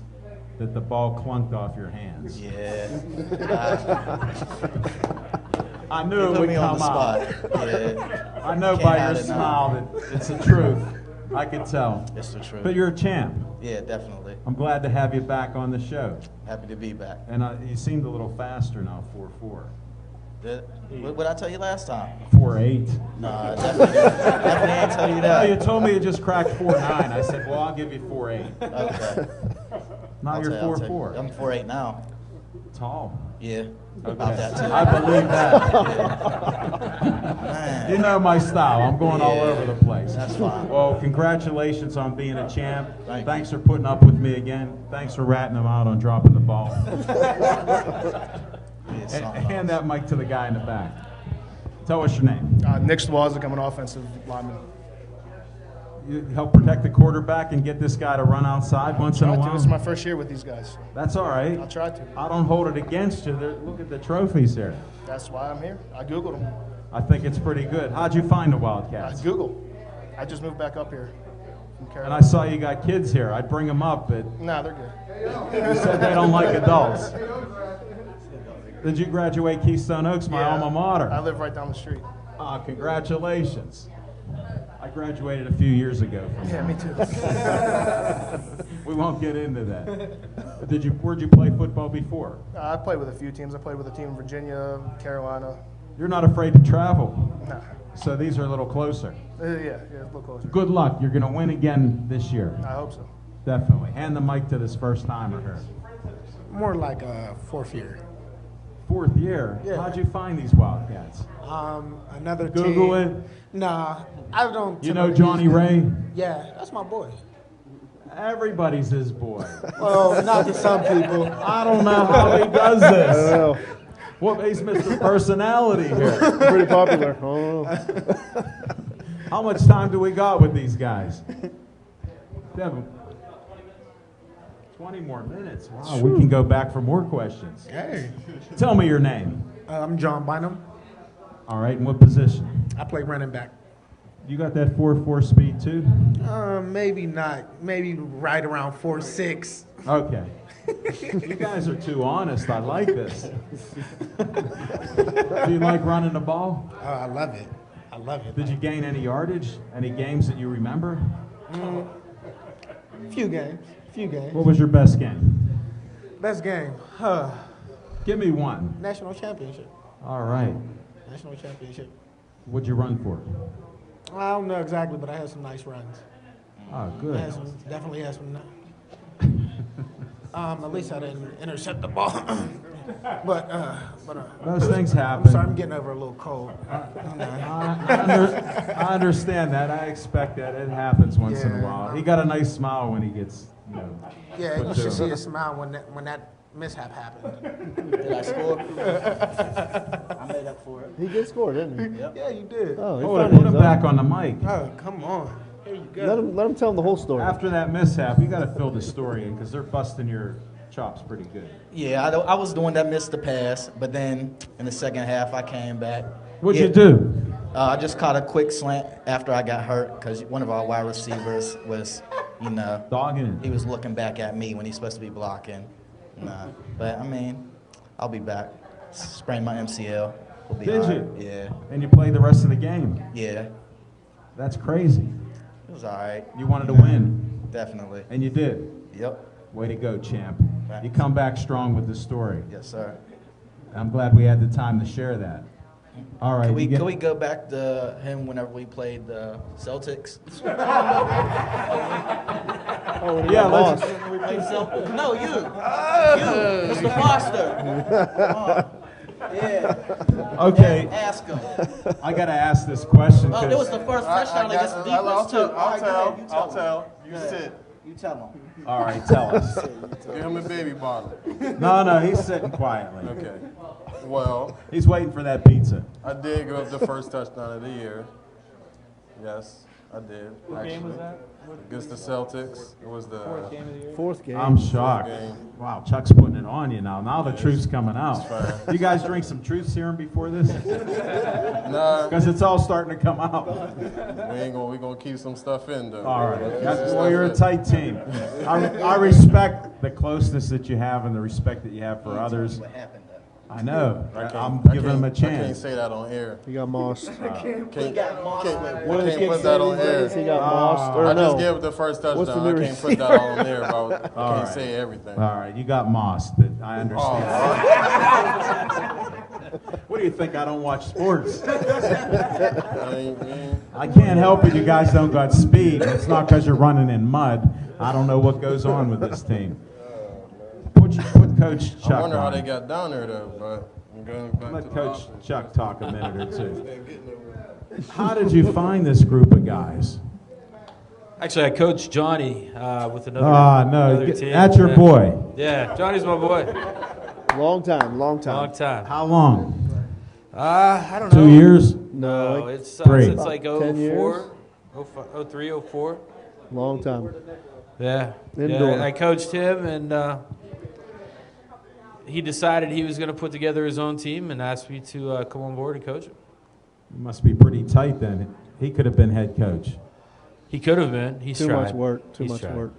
[SPEAKER 1] that the ball clunked off your hands.
[SPEAKER 16] Yeah.
[SPEAKER 1] I knew
[SPEAKER 16] They
[SPEAKER 1] it
[SPEAKER 16] put
[SPEAKER 1] would
[SPEAKER 16] me on
[SPEAKER 1] come
[SPEAKER 16] the
[SPEAKER 1] out.
[SPEAKER 16] spot. Yeah.
[SPEAKER 1] I know
[SPEAKER 16] Can't
[SPEAKER 1] by
[SPEAKER 16] hide
[SPEAKER 1] your
[SPEAKER 16] it now.
[SPEAKER 1] smile that it's the truth. I could tell.
[SPEAKER 16] It's the truth.
[SPEAKER 1] But you're a champ.
[SPEAKER 16] Yeah, definitely.
[SPEAKER 1] I'm glad to have you back on the show.
[SPEAKER 16] Happy to be back.
[SPEAKER 1] And you seemed a little faster now, 4.4.
[SPEAKER 16] What did I tell you last time?
[SPEAKER 1] 4.8.
[SPEAKER 16] No, definitely ain't tell you
[SPEAKER 1] No,
[SPEAKER 16] that.
[SPEAKER 1] you told me you just cracked 4.9. I said, well, I'll give you 4.8.
[SPEAKER 16] Okay.
[SPEAKER 1] Now
[SPEAKER 16] I'll
[SPEAKER 1] you're
[SPEAKER 16] tell you.
[SPEAKER 1] 4.4.
[SPEAKER 16] I'm 4.8 now.
[SPEAKER 1] Tall.
[SPEAKER 16] Yeah.
[SPEAKER 1] Okay.
[SPEAKER 16] About that too.
[SPEAKER 1] I believe that.
[SPEAKER 16] Man.
[SPEAKER 1] You know my style. I'm going all
[SPEAKER 16] Yeah.
[SPEAKER 1] over the place.
[SPEAKER 16] That's fine.
[SPEAKER 1] Well, congratulations on being a champ.
[SPEAKER 16] Thank
[SPEAKER 1] Thanks for putting up with me again. Thanks for ratting them out on dropping the ball. Hand that mic to the guy in the back. Tell us your name.
[SPEAKER 15] Nick Swazik. I'm an offensive lineman.
[SPEAKER 1] You help protect the quarterback and get this guy to run outside once in a while.
[SPEAKER 15] This is my first year with these guys.
[SPEAKER 1] That's all right.
[SPEAKER 15] I'll try to.
[SPEAKER 1] I don't hold it against you. Look at the trophies here.
[SPEAKER 15] That's why I'm here. I Googled them.
[SPEAKER 1] I think it's pretty good. How'd you find the Wildcats?
[SPEAKER 15] Google. I just moved back up here from
[SPEAKER 1] And
[SPEAKER 15] Carolina.
[SPEAKER 1] I saw you got kids here. I'd bring them up, but
[SPEAKER 15] Nah, they're good.
[SPEAKER 1] you said they don't like adults. Did you graduate Keystone Oaks, my alma mater?
[SPEAKER 15] I live right down the street.
[SPEAKER 1] Congratulations. I graduated a few years ago from
[SPEAKER 15] Yeah, me too.
[SPEAKER 1] We won't get into that. Where'd you play football before?
[SPEAKER 15] I played with a few teams. I played with a team in Virginia, Carolina.
[SPEAKER 1] You're not afraid to travel.
[SPEAKER 15] Nah.
[SPEAKER 1] So these are a little closer.
[SPEAKER 15] Yeah, a little closer.
[SPEAKER 1] Good luck. You're going to win again this year.
[SPEAKER 15] I hope so.
[SPEAKER 1] Definitely. Hand the mic to this first timer here.
[SPEAKER 17] More like a fourth year.
[SPEAKER 1] Fourth year?
[SPEAKER 17] Yeah.
[SPEAKER 1] How'd you find these Wildcats?
[SPEAKER 17] Another
[SPEAKER 1] Google
[SPEAKER 17] team.
[SPEAKER 1] it?
[SPEAKER 17] Nah, I don't.
[SPEAKER 1] You know Johnny Ray?
[SPEAKER 17] Yeah, that's my boy.
[SPEAKER 1] Everybody's his boy.
[SPEAKER 17] Well, not to some people.
[SPEAKER 1] I don't know how he does this. I don't know. What makes Mr. Personality here?
[SPEAKER 8] Pretty popular. I don't know.
[SPEAKER 1] How much time do we got with these guys? Devin. 20 more minutes. Wow, we can go back for more questions.
[SPEAKER 17] Hey.
[SPEAKER 1] Tell me your name.
[SPEAKER 17] I'm John Bynum.
[SPEAKER 1] All right, and what position?
[SPEAKER 17] I play running back.
[SPEAKER 1] You got that 4.4 speed too?
[SPEAKER 17] Maybe not. Maybe right around 4.6.
[SPEAKER 1] Okay. You guys are too honest. I like this. Do you like running the ball?
[SPEAKER 17] I love it. I love it.
[SPEAKER 1] Did you gain any yardage? Any games that you remember?
[SPEAKER 17] Few games.
[SPEAKER 1] What was your best game?
[SPEAKER 17] Best game.
[SPEAKER 1] Give me one.
[SPEAKER 17] National championship.
[SPEAKER 1] All right.
[SPEAKER 17] National championship.
[SPEAKER 1] What'd you run for?
[SPEAKER 17] I don't know exactly, but I had some nice runs.
[SPEAKER 1] Oh, good.
[SPEAKER 17] Definitely had some. At least I didn't intercept the ball. but
[SPEAKER 1] those things happen.
[SPEAKER 17] I'm sorry, I'm getting over a little cold.
[SPEAKER 1] I understand that. I expect that. It happens once in a while. He got a nice smile when he gets,
[SPEAKER 17] Yeah,
[SPEAKER 1] put
[SPEAKER 17] you
[SPEAKER 1] to
[SPEAKER 17] should see
[SPEAKER 1] him.
[SPEAKER 17] a smile when that mishap happened.
[SPEAKER 16] Did I score? I made up for it.
[SPEAKER 8] He did score, didn't he?
[SPEAKER 16] Yep.
[SPEAKER 17] Yeah, you did.
[SPEAKER 8] Oh, he
[SPEAKER 1] Hold
[SPEAKER 8] found
[SPEAKER 1] it, put
[SPEAKER 8] his
[SPEAKER 1] him
[SPEAKER 8] own.
[SPEAKER 1] back on the mic.
[SPEAKER 17] Oh, come on. Here you go.
[SPEAKER 8] Let him tell him the whole story.
[SPEAKER 1] After that mishap, you got to fill the story in because they're busting your chops pretty good.
[SPEAKER 16] Yeah, I was the one that missed the pass, but then in the second half I came back.
[SPEAKER 1] What'd you do?
[SPEAKER 16] I just caught a quick slant after I got hurt because one of our wide receivers was,
[SPEAKER 1] dogging it.
[SPEAKER 16] He was looking back at me when he's supposed to be blocking. But I mean, I'll be back. Sprained my MCL. We'll be
[SPEAKER 1] Did
[SPEAKER 16] all
[SPEAKER 1] you?
[SPEAKER 16] right. Yeah.
[SPEAKER 1] And you played the rest of the game.
[SPEAKER 16] Yeah.
[SPEAKER 1] That's crazy.
[SPEAKER 16] It was all right.
[SPEAKER 1] You wanted to win.
[SPEAKER 16] Definitely.
[SPEAKER 1] And you did.
[SPEAKER 16] Yep.
[SPEAKER 1] Way to go, champ. You come back strong with the story.
[SPEAKER 16] Yes, sir.
[SPEAKER 1] I'm glad we had the time to share that. All right.
[SPEAKER 16] Can we go back to him whenever we played the Celtics?
[SPEAKER 1] Yeah, let's.
[SPEAKER 16] We played Celtics. No, you, Mr. Foster. Yeah.
[SPEAKER 1] Okay.
[SPEAKER 16] Ask him.
[SPEAKER 1] I got to ask this question.
[SPEAKER 16] Oh, it was the first touchdown against the defense, too.
[SPEAKER 18] I'll tell. You sit.
[SPEAKER 16] You tell him.
[SPEAKER 1] All right, tell us.
[SPEAKER 18] Give him a baby bottle.
[SPEAKER 1] No, he's sitting quietly.
[SPEAKER 18] Okay. Well,
[SPEAKER 1] he's waiting for that pizza.
[SPEAKER 18] I did give up the first touchdown of the year. Yes, I did.
[SPEAKER 10] What game was that?
[SPEAKER 18] Against the Celtics. It was the
[SPEAKER 8] fourth game.
[SPEAKER 1] I'm shocked. Wow, Chuck's putting it on you now. Now the truth's coming out.
[SPEAKER 18] fine.
[SPEAKER 1] You guys drink some truth serum before this?
[SPEAKER 18] Nah.
[SPEAKER 1] Because it's all starting to come out.
[SPEAKER 18] We gonna keep some stuff in though.
[SPEAKER 1] All right.
[SPEAKER 18] Keep some
[SPEAKER 1] Well,
[SPEAKER 18] stuff
[SPEAKER 1] you're a
[SPEAKER 18] in.
[SPEAKER 1] tight team. I respect the closeness that you have and the respect that you have for others.
[SPEAKER 16] What happened, though?
[SPEAKER 1] I know.
[SPEAKER 18] I
[SPEAKER 1] I'm
[SPEAKER 18] can't-
[SPEAKER 1] giving him a
[SPEAKER 18] I can't
[SPEAKER 1] chance.
[SPEAKER 18] say that on air.
[SPEAKER 8] He got mossed.
[SPEAKER 18] Can't
[SPEAKER 8] What did
[SPEAKER 18] put
[SPEAKER 8] Kid
[SPEAKER 18] that
[SPEAKER 8] say
[SPEAKER 18] on
[SPEAKER 8] these
[SPEAKER 18] air.
[SPEAKER 8] days? He got mossed, or
[SPEAKER 18] I
[SPEAKER 8] no?
[SPEAKER 18] just gave the first
[SPEAKER 8] What's the
[SPEAKER 18] touchdown. I
[SPEAKER 8] new
[SPEAKER 18] can't put that on there, bro. I can't
[SPEAKER 1] All right.
[SPEAKER 18] say everything.
[SPEAKER 1] All right, you got mossed. But I understand. What do you think? I don't watch sports. I can't help it. You guys don't got speed. It's not because you're running in mud. I don't know what goes on with this team. Put Coach Chuck
[SPEAKER 18] I wonder how
[SPEAKER 1] on.
[SPEAKER 18] they got down there though, but I'm going back
[SPEAKER 1] Let
[SPEAKER 18] to
[SPEAKER 1] Coach
[SPEAKER 18] the
[SPEAKER 1] Chuck talk a minute or two. How did you find this group of guys?
[SPEAKER 10] Actually, I coached Johnny with another,
[SPEAKER 1] no,
[SPEAKER 10] another team.
[SPEAKER 1] that's your boy.
[SPEAKER 10] Yeah, Johnny's my boy.
[SPEAKER 8] Long time.
[SPEAKER 10] Long time.
[SPEAKER 1] How long?
[SPEAKER 10] I don't know.
[SPEAKER 1] 2 years?
[SPEAKER 10] No, it's
[SPEAKER 1] 3.
[SPEAKER 10] since like
[SPEAKER 8] 10 years?
[SPEAKER 10] 04, 03, 04.
[SPEAKER 8] Long time.
[SPEAKER 10] Yeah.
[SPEAKER 8] Indoor.
[SPEAKER 10] Yeah, I coached him, and he decided he was going to put together his own team and asked me to come on board and coach him.
[SPEAKER 1] You must be pretty tight then. He could have been head coach.
[SPEAKER 10] He could have been. He's
[SPEAKER 8] Too
[SPEAKER 10] tried.
[SPEAKER 8] much work. Too
[SPEAKER 10] He's
[SPEAKER 8] much
[SPEAKER 10] tried.
[SPEAKER 8] work.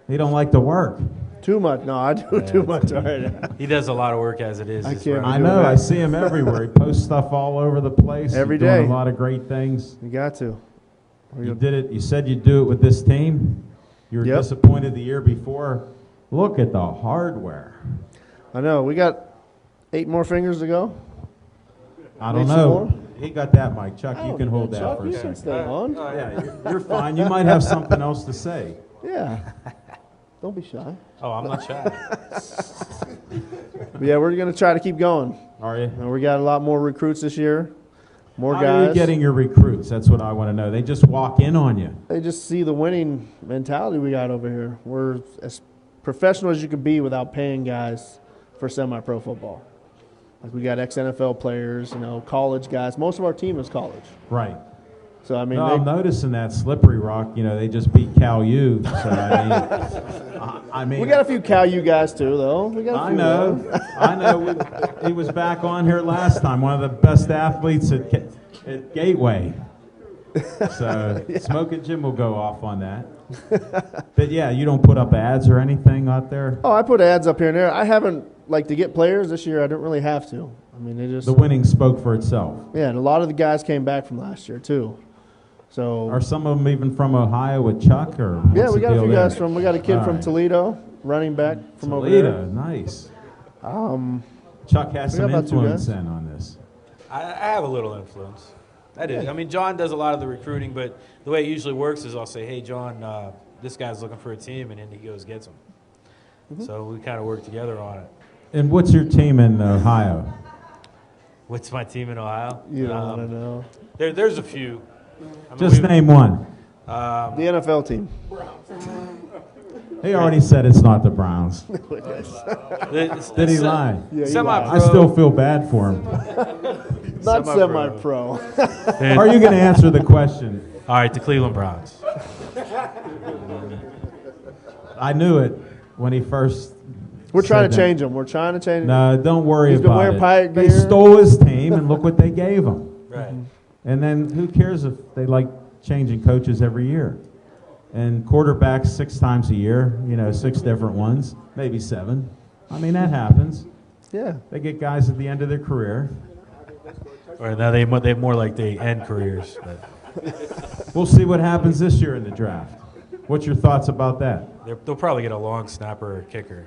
[SPEAKER 1] He don't like to work.
[SPEAKER 8] Too much. No, I do too much already.
[SPEAKER 10] He does a lot of work as it is.
[SPEAKER 8] I
[SPEAKER 10] just
[SPEAKER 8] can't
[SPEAKER 10] running.
[SPEAKER 1] I know. I see him everywhere. He posts stuff all over the place.
[SPEAKER 8] Every
[SPEAKER 1] He's doing
[SPEAKER 8] day.
[SPEAKER 1] a lot of great things.
[SPEAKER 8] You got to.
[SPEAKER 1] You did it. You said you'd do it with this team. You were disappointed the year before. Look at the hardware.
[SPEAKER 8] I know. We got 8 more fingers to go.
[SPEAKER 1] I don't
[SPEAKER 8] Need some
[SPEAKER 1] know.
[SPEAKER 8] more?
[SPEAKER 1] He got that mic. Chuck,
[SPEAKER 8] I
[SPEAKER 1] you
[SPEAKER 8] don't
[SPEAKER 1] can
[SPEAKER 8] need
[SPEAKER 1] hold
[SPEAKER 8] that,
[SPEAKER 1] that
[SPEAKER 8] Chuck.
[SPEAKER 1] for a
[SPEAKER 8] You
[SPEAKER 1] second.
[SPEAKER 8] can stay on.
[SPEAKER 1] Yeah, you're fine. You might have something else to say.
[SPEAKER 8] Yeah. Don't be shy.
[SPEAKER 10] Oh, I'm not shy.
[SPEAKER 8] But yeah, we're going to try to keep going.
[SPEAKER 1] Are you?
[SPEAKER 8] And we got a lot more recruits this year. More
[SPEAKER 1] How
[SPEAKER 8] guys.
[SPEAKER 1] are you getting your recruits? That's what I want to know. They just walk in on you.
[SPEAKER 8] They just see the winning mentality we got over here. We're as professional as you can be without paying guys for semi-pro football. Like we got ex-NFL players, college guys. Most of our team is college.
[SPEAKER 1] Right.
[SPEAKER 8] So I mean,
[SPEAKER 1] No, I'm noticing that Slippery Rock. They just beat Cal U. So I mean,
[SPEAKER 8] we got a few Cal U guys too, though. We got a
[SPEAKER 1] I
[SPEAKER 8] few
[SPEAKER 1] know.
[SPEAKER 8] of them.
[SPEAKER 1] I know. He was back on here last time. One of the best athletes at Gateway. So Smoking Jim will go off on that. But yeah, you don't put up ads or anything out there.
[SPEAKER 8] Oh, I put ads up here and there. I haven't to get players this year. I didn't really have to. I mean, they just
[SPEAKER 1] The winning spoke for itself.
[SPEAKER 8] Yeah, and a lot of the guys came back from last year too. So
[SPEAKER 1] Are some of them even from Ohio with Chuck or?
[SPEAKER 8] yeah,
[SPEAKER 1] what's
[SPEAKER 8] we
[SPEAKER 1] the
[SPEAKER 8] got a
[SPEAKER 1] deal
[SPEAKER 8] few
[SPEAKER 1] there?
[SPEAKER 8] guys from. We got a kid
[SPEAKER 1] All
[SPEAKER 8] from
[SPEAKER 1] right.
[SPEAKER 8] Toledo, running back from over
[SPEAKER 1] Toledo,
[SPEAKER 8] there.
[SPEAKER 1] nice.
[SPEAKER 8] Um,
[SPEAKER 1] Chuck has
[SPEAKER 8] we
[SPEAKER 1] some
[SPEAKER 8] got about 2
[SPEAKER 1] influence
[SPEAKER 8] guys.
[SPEAKER 1] in on this.
[SPEAKER 10] I have a little influence. I did. I mean, John does a lot of the recruiting, but the way it usually works is I'll say, hey, John, this guy's looking for a team, and then he goes gets them. So we kind of work together on it.
[SPEAKER 1] And what's your team in Ohio?
[SPEAKER 10] What's my team in Ohio?
[SPEAKER 8] You don't want to know.
[SPEAKER 10] There's a few. I mean,
[SPEAKER 1] Just name one.
[SPEAKER 8] The NFL team.
[SPEAKER 1] He already said it's not the Browns. Did he lie?
[SPEAKER 8] Yeah,
[SPEAKER 10] Semi-pro.
[SPEAKER 1] I still feel bad for him.
[SPEAKER 8] Not semi-pro.
[SPEAKER 1] Are you going to answer the question?
[SPEAKER 10] All right, the Cleveland Browns.
[SPEAKER 1] I knew it when he first.
[SPEAKER 8] We're trying to
[SPEAKER 1] said
[SPEAKER 8] change him. We're trying to change him.
[SPEAKER 1] No, don't worry
[SPEAKER 8] He's been
[SPEAKER 1] about
[SPEAKER 8] wearing
[SPEAKER 1] it.
[SPEAKER 8] pirate
[SPEAKER 1] They
[SPEAKER 8] gear.
[SPEAKER 1] stole his team, and look what they gave him.
[SPEAKER 10] Right.
[SPEAKER 1] And then who cares if they like changing coaches every year? And quarterbacks 6 times a year, 6 different ones, maybe 7. I mean, that happens.
[SPEAKER 8] Yeah.
[SPEAKER 1] They get guys at the end of their career.
[SPEAKER 10] Or now they more like they end careers. But.
[SPEAKER 1] We'll see what happens this year in the draft. What's your thoughts about that?
[SPEAKER 10] They'll probably get a long snapper or kicker.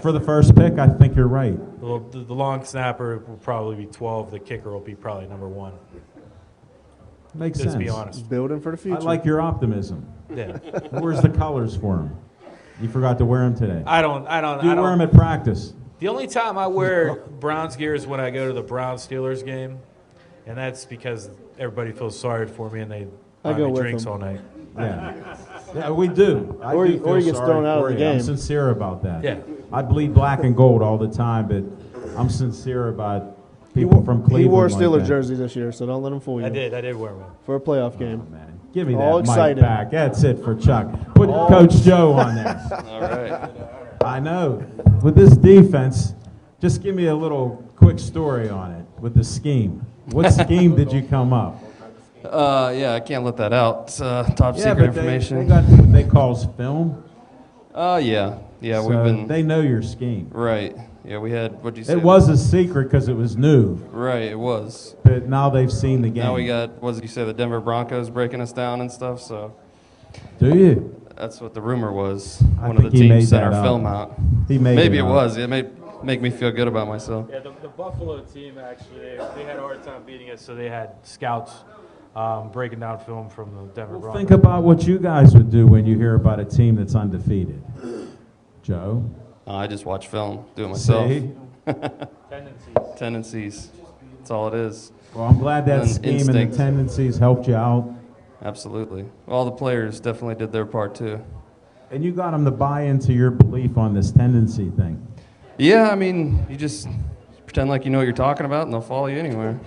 [SPEAKER 1] For the first pick, I think you're right.
[SPEAKER 10] The long snapper will probably be 12. The kicker will be probably number 1.
[SPEAKER 1] Makes
[SPEAKER 10] Let's
[SPEAKER 1] sense.
[SPEAKER 10] be honest.
[SPEAKER 8] Building for the future.
[SPEAKER 1] I like your optimism.
[SPEAKER 10] Yeah.
[SPEAKER 1] Where's the colors for him? You forgot to wear them today.
[SPEAKER 10] I don't.
[SPEAKER 1] Do you wear them at practice?
[SPEAKER 10] The only time I wear Browns gear is when I go to the Browns-Steelers game, and that's because everybody feels sorry for me and they buy
[SPEAKER 8] go
[SPEAKER 10] me
[SPEAKER 8] with
[SPEAKER 10] drinks
[SPEAKER 8] them.
[SPEAKER 10] all night.
[SPEAKER 1] Yeah, we do. I
[SPEAKER 8] Or
[SPEAKER 1] do
[SPEAKER 8] he
[SPEAKER 1] feel
[SPEAKER 8] gets
[SPEAKER 1] sorry
[SPEAKER 8] thrown out of
[SPEAKER 1] for
[SPEAKER 8] the
[SPEAKER 1] you. I'm
[SPEAKER 8] game.
[SPEAKER 1] sincere about that.
[SPEAKER 10] Yeah.
[SPEAKER 1] I bleed black and gold all the time, but I'm sincere about people from Cleveland.
[SPEAKER 8] He wore a
[SPEAKER 1] like
[SPEAKER 8] Steelers
[SPEAKER 1] that.
[SPEAKER 8] jersey this year, so don't let him fool you.
[SPEAKER 10] I did wear one.
[SPEAKER 8] For a playoff game.
[SPEAKER 1] Man, give me
[SPEAKER 8] All
[SPEAKER 1] that
[SPEAKER 8] excited.
[SPEAKER 1] mic back. That's it for Chuck. Put Coach Joe on there.
[SPEAKER 11] All right.
[SPEAKER 1] I know. With this defense, just give me a little quick story on it with the scheme. What scheme did you come up?
[SPEAKER 11] Yeah, I can't let that out. It's top secret
[SPEAKER 1] but
[SPEAKER 11] information.
[SPEAKER 1] They got what they call film.
[SPEAKER 11] Yeah,
[SPEAKER 1] So
[SPEAKER 11] we've been
[SPEAKER 1] They know your scheme.
[SPEAKER 11] right. Yeah, we had. What'd you say?
[SPEAKER 1] It was a secret because it was new.
[SPEAKER 11] Right, it was.
[SPEAKER 1] But now they've seen the game.
[SPEAKER 11] Now we got. What did you say? The Denver Broncos breaking us down and stuff. So
[SPEAKER 1] Do you?
[SPEAKER 11] that's what the rumor was.
[SPEAKER 1] I
[SPEAKER 11] One of the
[SPEAKER 1] think he made
[SPEAKER 11] teams sent our
[SPEAKER 1] that up.
[SPEAKER 11] film out.
[SPEAKER 1] He made
[SPEAKER 11] Maybe
[SPEAKER 1] it
[SPEAKER 11] it
[SPEAKER 1] up.
[SPEAKER 11] was. It made make me feel good about myself.
[SPEAKER 10] Yeah, the Buffalo team actually they had a hard time beating us, so they had scouts breaking down film from the Denver Broncos.
[SPEAKER 1] Think about what you guys would do when you hear about a team that's undefeated. Joe?
[SPEAKER 11] I just watch film, do it myself.
[SPEAKER 1] See?
[SPEAKER 11] Tendencies. That's all it is.
[SPEAKER 1] Well, I'm glad that
[SPEAKER 11] And
[SPEAKER 1] scheme
[SPEAKER 11] instinct.
[SPEAKER 1] and the tendencies helped you out.
[SPEAKER 11] Absolutely. All the players definitely did their part too.
[SPEAKER 1] And you got them to buy into your belief on this tendency thing.
[SPEAKER 11] Yeah, I mean, you just pretend like you know what you're talking about, and they'll follow you anywhere.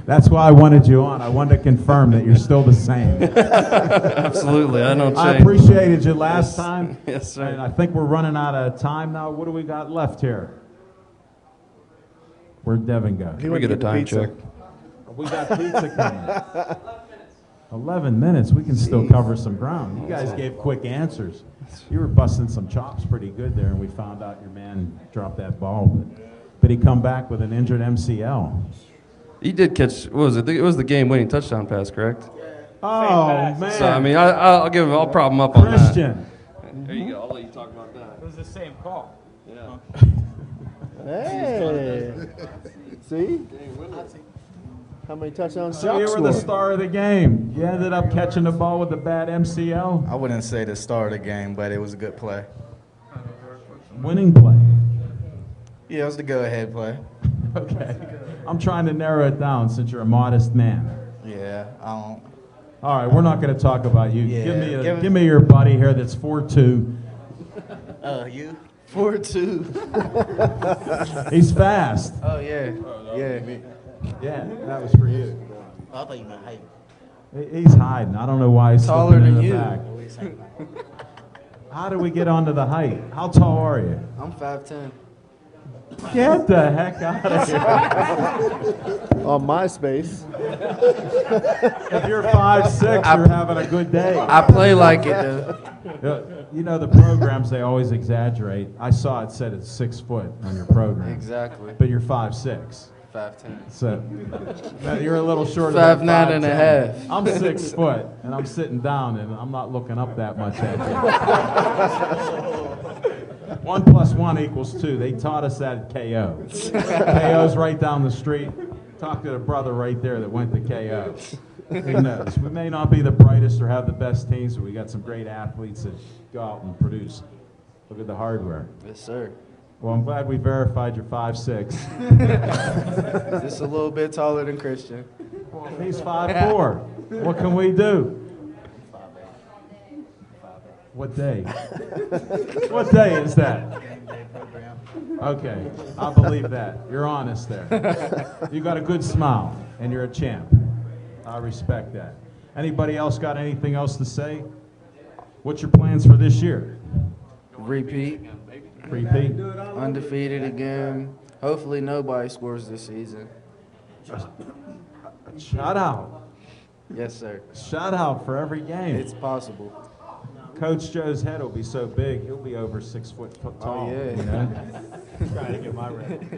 [SPEAKER 1] That's why I wanted you on. I wanted to confirm that you're still the same.
[SPEAKER 11] Absolutely, I don't change.
[SPEAKER 1] I appreciated you last time.
[SPEAKER 11] Yes, sir.
[SPEAKER 1] And I think we're running out of time now. What do we got left here? Where'd Devin go?
[SPEAKER 11] We get a time check.
[SPEAKER 1] We got pizza coming. 11 minutes. We can still cover some ground. You guys gave quick answers. You were busting some chops pretty good there, and we found out your man dropped that ball. But he come back with an injured MCL.
[SPEAKER 11] He did catch. What was it? It was the game-winning touchdown pass, correct?
[SPEAKER 1] Oh, man.
[SPEAKER 11] So I mean, I'll give him. I'll prop him up on that.
[SPEAKER 1] Christian.
[SPEAKER 11] There you go. I'll let you talk about that.
[SPEAKER 10] It was the same call.
[SPEAKER 11] Yeah.
[SPEAKER 8] Hey. See? How many touchdowns
[SPEAKER 1] So you
[SPEAKER 8] Chuck
[SPEAKER 1] were the
[SPEAKER 8] scored?
[SPEAKER 1] star of the game. You ended up catching the ball with a bad MCL.
[SPEAKER 16] I wouldn't say the star of the game, but it was a good play.
[SPEAKER 1] Winning play.
[SPEAKER 16] Yeah, it was the go-ahead play.
[SPEAKER 1] Okay. I'm trying to narrow it down since you're a modest man.
[SPEAKER 16] Yeah, I don't.
[SPEAKER 1] All right, we're not going to talk about you.
[SPEAKER 16] Yeah,
[SPEAKER 1] Give me your buddy here that's 4'2".
[SPEAKER 16] You? 4'2".
[SPEAKER 1] He's fast.
[SPEAKER 16] Oh, yeah. Yeah.
[SPEAKER 1] Yeah, that was for you.
[SPEAKER 16] Oh, I thought you meant height.
[SPEAKER 1] He's hiding. I don't know why he's
[SPEAKER 16] Taller
[SPEAKER 1] slipping
[SPEAKER 16] than
[SPEAKER 1] in the
[SPEAKER 16] you.
[SPEAKER 1] back. How do we get onto the height? How tall are you?
[SPEAKER 16] I'm 5'10".
[SPEAKER 1] Get the heck out of here.
[SPEAKER 8] On MySpace.
[SPEAKER 1] If you're 5'6", you're having a good day.
[SPEAKER 16] I play like it, though.
[SPEAKER 1] You know, the programs, they always exaggerate. I saw it said it's 6 foot on your program.
[SPEAKER 16] Exactly.
[SPEAKER 1] But you're 5'6".
[SPEAKER 16] 5'10".
[SPEAKER 1] So you're a little shorter
[SPEAKER 16] 5'9"
[SPEAKER 1] than
[SPEAKER 16] and a
[SPEAKER 1] 5'10".
[SPEAKER 16] half.
[SPEAKER 1] I'm 6 foot, and I'm sitting down, and I'm not looking up that much at you. 1 + 1 = 2. They taught us that at KO. KO's right down the street. Talk to the brother right there that went to KO. Who knows? We may not be the brightest or have the best teams, but we got some great athletes that go out and produce. Look at the hardware.
[SPEAKER 13] Yes, sir.
[SPEAKER 1] Well, I'm glad we verified you're 5'6".
[SPEAKER 13] Just a little bit taller than Christian.
[SPEAKER 1] Well, he's 5'4". What can we do? What day? What day is that? Okay, I believe that. You're honest there. You got a good smile, and you're a champ. I respect that. Anybody else got anything else to say? What's your plans for this year?
[SPEAKER 13] Repeat.
[SPEAKER 1] Repeat.
[SPEAKER 13] Undefeated again. Hopefully nobody scores this season.
[SPEAKER 1] Shout out.
[SPEAKER 13] Yes, sir.
[SPEAKER 1] Shout out for every game.
[SPEAKER 13] It's possible.
[SPEAKER 1] Coach Joe's head will be so big, he'll be over 6 foot tall.
[SPEAKER 13] Oh, yeah.
[SPEAKER 1] You know? Trying to get my record.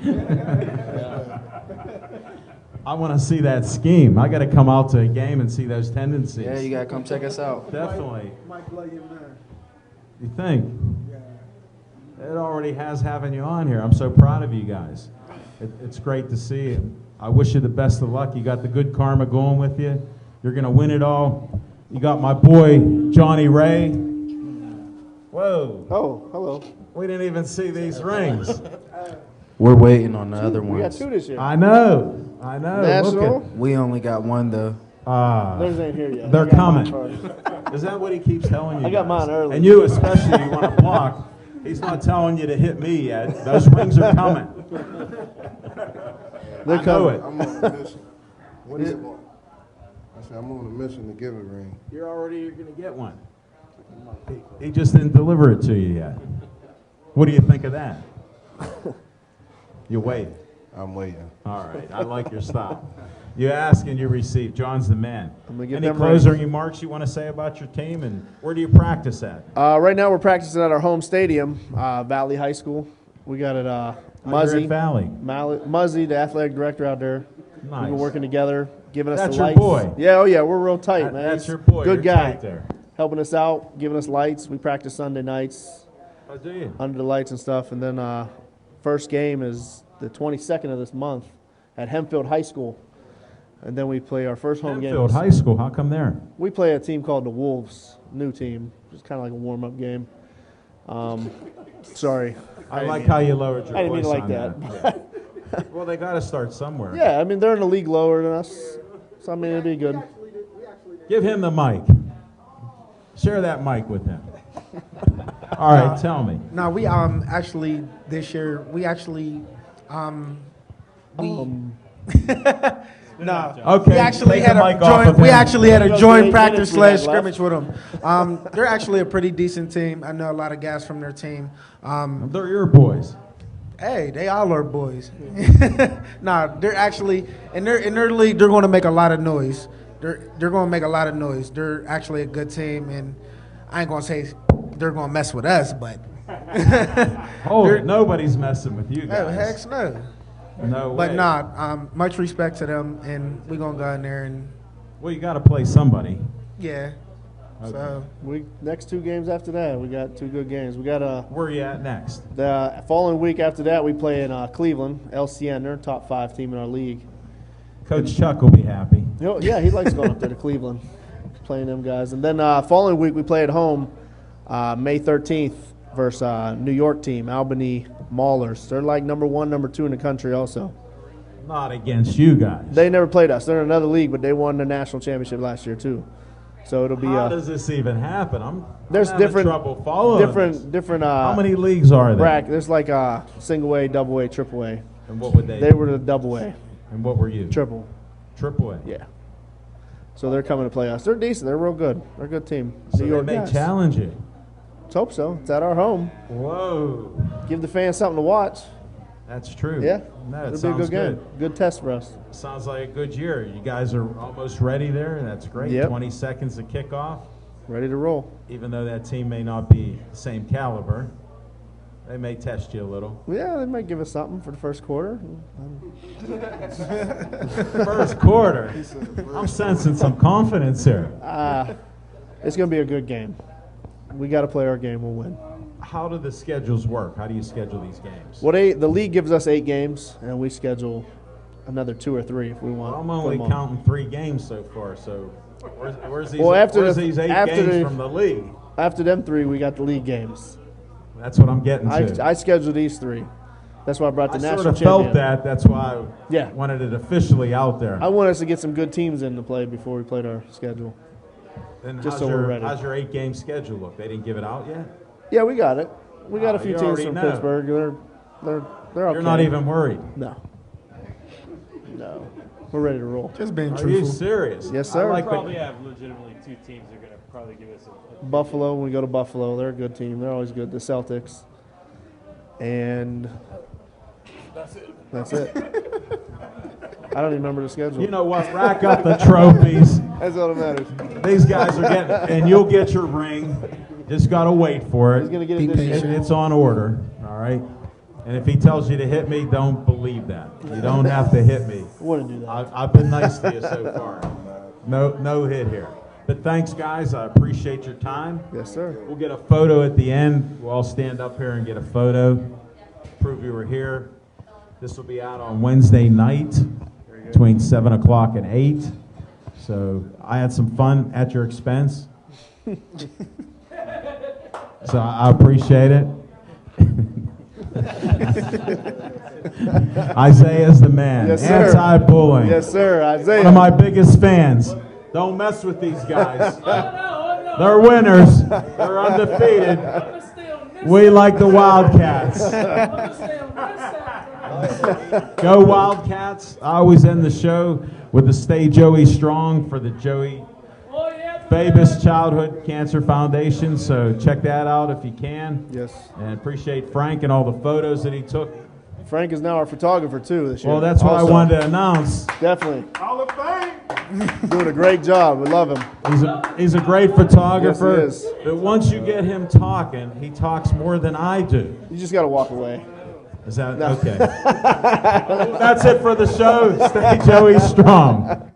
[SPEAKER 1] I want to see that scheme. I got to come out to a game and see those tendencies.
[SPEAKER 13] Yeah, you got to come check us out.
[SPEAKER 1] Definitely.
[SPEAKER 5] Might blow you there.
[SPEAKER 1] You think? Yeah. It already has having you on here. I'm so proud of you guys. It's great to see you. I wish you the best of luck. You got the good karma going with you. You're going to win it all. You got my boy, Johnny Ray. Whoa.
[SPEAKER 8] Oh, hello.
[SPEAKER 1] We didn't even see these rings.
[SPEAKER 13] We're waiting on the other ones.
[SPEAKER 8] We got 2 this year.
[SPEAKER 1] I know.
[SPEAKER 8] National?
[SPEAKER 13] We only got 1, though.
[SPEAKER 8] Theirs ain't here yet.
[SPEAKER 1] They're coming. Is that what he keeps telling you?
[SPEAKER 8] I got
[SPEAKER 1] guys?
[SPEAKER 8] mine early.
[SPEAKER 1] And you especially, you want to block. He's not telling you to hit me yet. Those rings are coming.
[SPEAKER 8] They're coming.
[SPEAKER 14] I'm on a mission. What is it? I said I'm on a mission to give a ring.
[SPEAKER 1] You're going to get one. He just didn't deliver it to you yet. What do you think of that? You wait.
[SPEAKER 14] I'm waiting.
[SPEAKER 1] All right. I like your style. You ask and you receive. John's the man.
[SPEAKER 8] I'm gonna get
[SPEAKER 1] Any
[SPEAKER 8] them
[SPEAKER 1] closing
[SPEAKER 8] rings.
[SPEAKER 1] remarks you want to say about your team, and where do you practice at?
[SPEAKER 8] Right now we're practicing at our home stadium, Valley High School. We got it Muzzy.
[SPEAKER 1] You're at Valley.
[SPEAKER 8] Muzzy, the athletic director out there.
[SPEAKER 1] Nice.
[SPEAKER 8] We've been working together, giving us
[SPEAKER 1] That's
[SPEAKER 8] the
[SPEAKER 1] your
[SPEAKER 8] lights.
[SPEAKER 1] boy.
[SPEAKER 8] Yeah, oh yeah, we're real tight, man.
[SPEAKER 1] That's
[SPEAKER 8] He's
[SPEAKER 1] your boy.
[SPEAKER 8] Good
[SPEAKER 1] You're
[SPEAKER 8] guy.
[SPEAKER 1] tight there.
[SPEAKER 8] Helping us out, giving us lights. We practice Sunday nights.
[SPEAKER 1] Oh, do you?
[SPEAKER 8] Under the lights and stuff. And then first game is the 22nd of this month at Hempfield High School. And then we play our first home game.
[SPEAKER 1] Hempfield High School. How come there?
[SPEAKER 8] We play a team called the Wolves, new team. It's kind of like a warm-up game. Sorry.
[SPEAKER 1] I like how you lowered your
[SPEAKER 8] I didn't mean
[SPEAKER 1] voice
[SPEAKER 8] to like
[SPEAKER 1] on
[SPEAKER 8] that.
[SPEAKER 1] Yeah. Well, they got to start somewhere.
[SPEAKER 8] Yeah, I mean, they're in a league lower than us. So, I mean, it'll be good.
[SPEAKER 1] Give him the mic. Share that mic with him. All right, tell me.
[SPEAKER 17] No, we actually this year we actually no.
[SPEAKER 1] Okay,
[SPEAKER 17] We actually
[SPEAKER 1] take
[SPEAKER 17] had
[SPEAKER 1] the
[SPEAKER 17] a
[SPEAKER 1] mic off
[SPEAKER 17] joint.
[SPEAKER 1] of
[SPEAKER 17] We
[SPEAKER 1] him.
[SPEAKER 17] actually had a
[SPEAKER 8] Those
[SPEAKER 17] joint
[SPEAKER 8] 8
[SPEAKER 17] practice
[SPEAKER 8] minutes we had
[SPEAKER 17] / scrimmage with them. They're actually a pretty decent team. I know a lot of guys from their team.
[SPEAKER 1] They're your boys.
[SPEAKER 17] Hey, they all are boys. Nah, they're actually in their league. They're going to make a lot of noise. They're going to make a lot of noise. They're actually a good team, and I ain't going to say they're going to mess with us, but
[SPEAKER 1] Hold it, nobody's messing with you
[SPEAKER 17] oh,
[SPEAKER 1] guys.
[SPEAKER 17] heck no.
[SPEAKER 1] No way.
[SPEAKER 17] But nah, much respect to them, and we're going to go in there and
[SPEAKER 1] Well, you got to play somebody.
[SPEAKER 17] yeah.
[SPEAKER 1] Okay.
[SPEAKER 17] So
[SPEAKER 8] Next 2 games after that, we got 2 good games. We got
[SPEAKER 1] Where are you at next?
[SPEAKER 8] the following week after that, we play in Cleveland, LCN. They're a top 5 team in our league.
[SPEAKER 1] Coach Chuck will be happy.
[SPEAKER 8] You know, yeah, he likes going up there to Cleveland, playing them guys. And then following week, we play at home May 13th versus New York team, Albany Maulers. They're like number 1, number 2 in the country also.
[SPEAKER 1] Not against you guys.
[SPEAKER 8] They never played us. They're in another league, but they won the national championship last year too. So it'll be.
[SPEAKER 1] How does this even happen?
[SPEAKER 8] There's
[SPEAKER 1] having
[SPEAKER 8] different
[SPEAKER 1] trouble following
[SPEAKER 8] different.
[SPEAKER 1] How many leagues are there?
[SPEAKER 8] There's like single A, double A, triple A.
[SPEAKER 1] And what would they?
[SPEAKER 8] They were the double A.
[SPEAKER 1] And what were you?
[SPEAKER 8] Triple.
[SPEAKER 1] Triple A.
[SPEAKER 8] Yeah. So they're coming to play us. They're decent. They're real good. They're a good team.
[SPEAKER 1] So
[SPEAKER 8] New York
[SPEAKER 1] they may
[SPEAKER 8] guys.
[SPEAKER 1] challenge you.
[SPEAKER 8] Let's hope so. It's at our home.
[SPEAKER 1] Whoa.
[SPEAKER 8] Give the fans something to watch.
[SPEAKER 1] That's true.
[SPEAKER 8] Yeah.
[SPEAKER 1] No, it
[SPEAKER 8] It'll be a
[SPEAKER 1] sounds
[SPEAKER 8] good game. Good test for us.
[SPEAKER 1] Sounds like a good year. You guys are almost ready there. That's great.
[SPEAKER 8] Yep.
[SPEAKER 1] 20 seconds to kick off.
[SPEAKER 8] Ready to roll.
[SPEAKER 1] Even though that team may not be the same caliber, they may test you a little.
[SPEAKER 8] Yeah, they might give us something for the first quarter.
[SPEAKER 1] First quarter. I'm sensing some confidence here.
[SPEAKER 8] It's going to be a good game. We got to play our game. We'll win.
[SPEAKER 1] how do the schedules work? How do you schedule these games?
[SPEAKER 8] Well, the league gives us 8 games, and we schedule another 2 or 3 if we want.
[SPEAKER 1] Well, I'm only counting 3 games so far. So where's these?
[SPEAKER 8] Well,
[SPEAKER 1] where's these 8 games from the league?
[SPEAKER 8] After them 3, we got the league games.
[SPEAKER 1] That's what I'm getting to.
[SPEAKER 8] I scheduled these 3. That's why I brought the national
[SPEAKER 1] sort of
[SPEAKER 8] champion.
[SPEAKER 1] felt that. That's why I wanted it officially out there.
[SPEAKER 8] I want us to get some good teams in to play before we played our schedule.
[SPEAKER 1] Then
[SPEAKER 8] just so we're ready.
[SPEAKER 1] How's your 8-game schedule look? They didn't give it out yet?
[SPEAKER 8] Yeah, we got it. We got a few
[SPEAKER 1] you
[SPEAKER 8] teams
[SPEAKER 1] already
[SPEAKER 8] from
[SPEAKER 1] know.
[SPEAKER 8] Pittsburgh. They're okay.
[SPEAKER 1] You're not even worried?
[SPEAKER 8] No. We're ready to roll.
[SPEAKER 17] Just being
[SPEAKER 1] truthful. Are you serious?
[SPEAKER 8] Yes, sir.
[SPEAKER 10] We probably have legitimately 2 teams that are going to probably give us a
[SPEAKER 8] Buffalo, when we go to Buffalo, they're a good team. They're always good. The Celtics. And that's it. I don't even remember the schedule.
[SPEAKER 1] You know what? Rack up the trophies.
[SPEAKER 8] That's all that matters.
[SPEAKER 1] These guys are getting, and you'll get your ring. Just got to wait for it.
[SPEAKER 8] He's gonna get it this year.
[SPEAKER 1] It's on order, all right? And if he tells you to hit me, don't believe that. You don't have to hit me.
[SPEAKER 8] I wouldn't do that.
[SPEAKER 1] I've been nice to you so far. No hit here. But thanks, guys. I appreciate your time.
[SPEAKER 8] Yes, sir.
[SPEAKER 1] We'll get a photo at the end. We'll all stand up here and get a photo. Prove you were here. This will be out on Wednesday night between 7 o'clock and 8. So I had some fun at your expense. So I appreciate it. Isaiah's the man.
[SPEAKER 8] Yes, sir.
[SPEAKER 1] Anti-bullying.
[SPEAKER 8] Yes, sir. Isaiah.
[SPEAKER 1] One of my biggest fans. Don't mess with these guys. They're winners. They're undefeated. We like the Wildcats. Go Wildcats. I always end the show with the Stay Joey Strong for the Joey Fabius Childhood Cancer Foundation. So check that out if you can.
[SPEAKER 8] Yes.
[SPEAKER 1] And appreciate Frank and all the photos that he took.
[SPEAKER 8] Frank is now our photographer, too, this year.
[SPEAKER 1] Well, that's what I wanted to announce.
[SPEAKER 8] Definitely.
[SPEAKER 1] Hall of Fame.
[SPEAKER 8] Doing a great job. We love him.
[SPEAKER 1] He's a great photographer.
[SPEAKER 8] Yes, he is.
[SPEAKER 1] But once you get him talking, he talks more than I do.
[SPEAKER 8] You just got to walk away.
[SPEAKER 1] Is that okay? That's it for the show. Stay Joey Strong.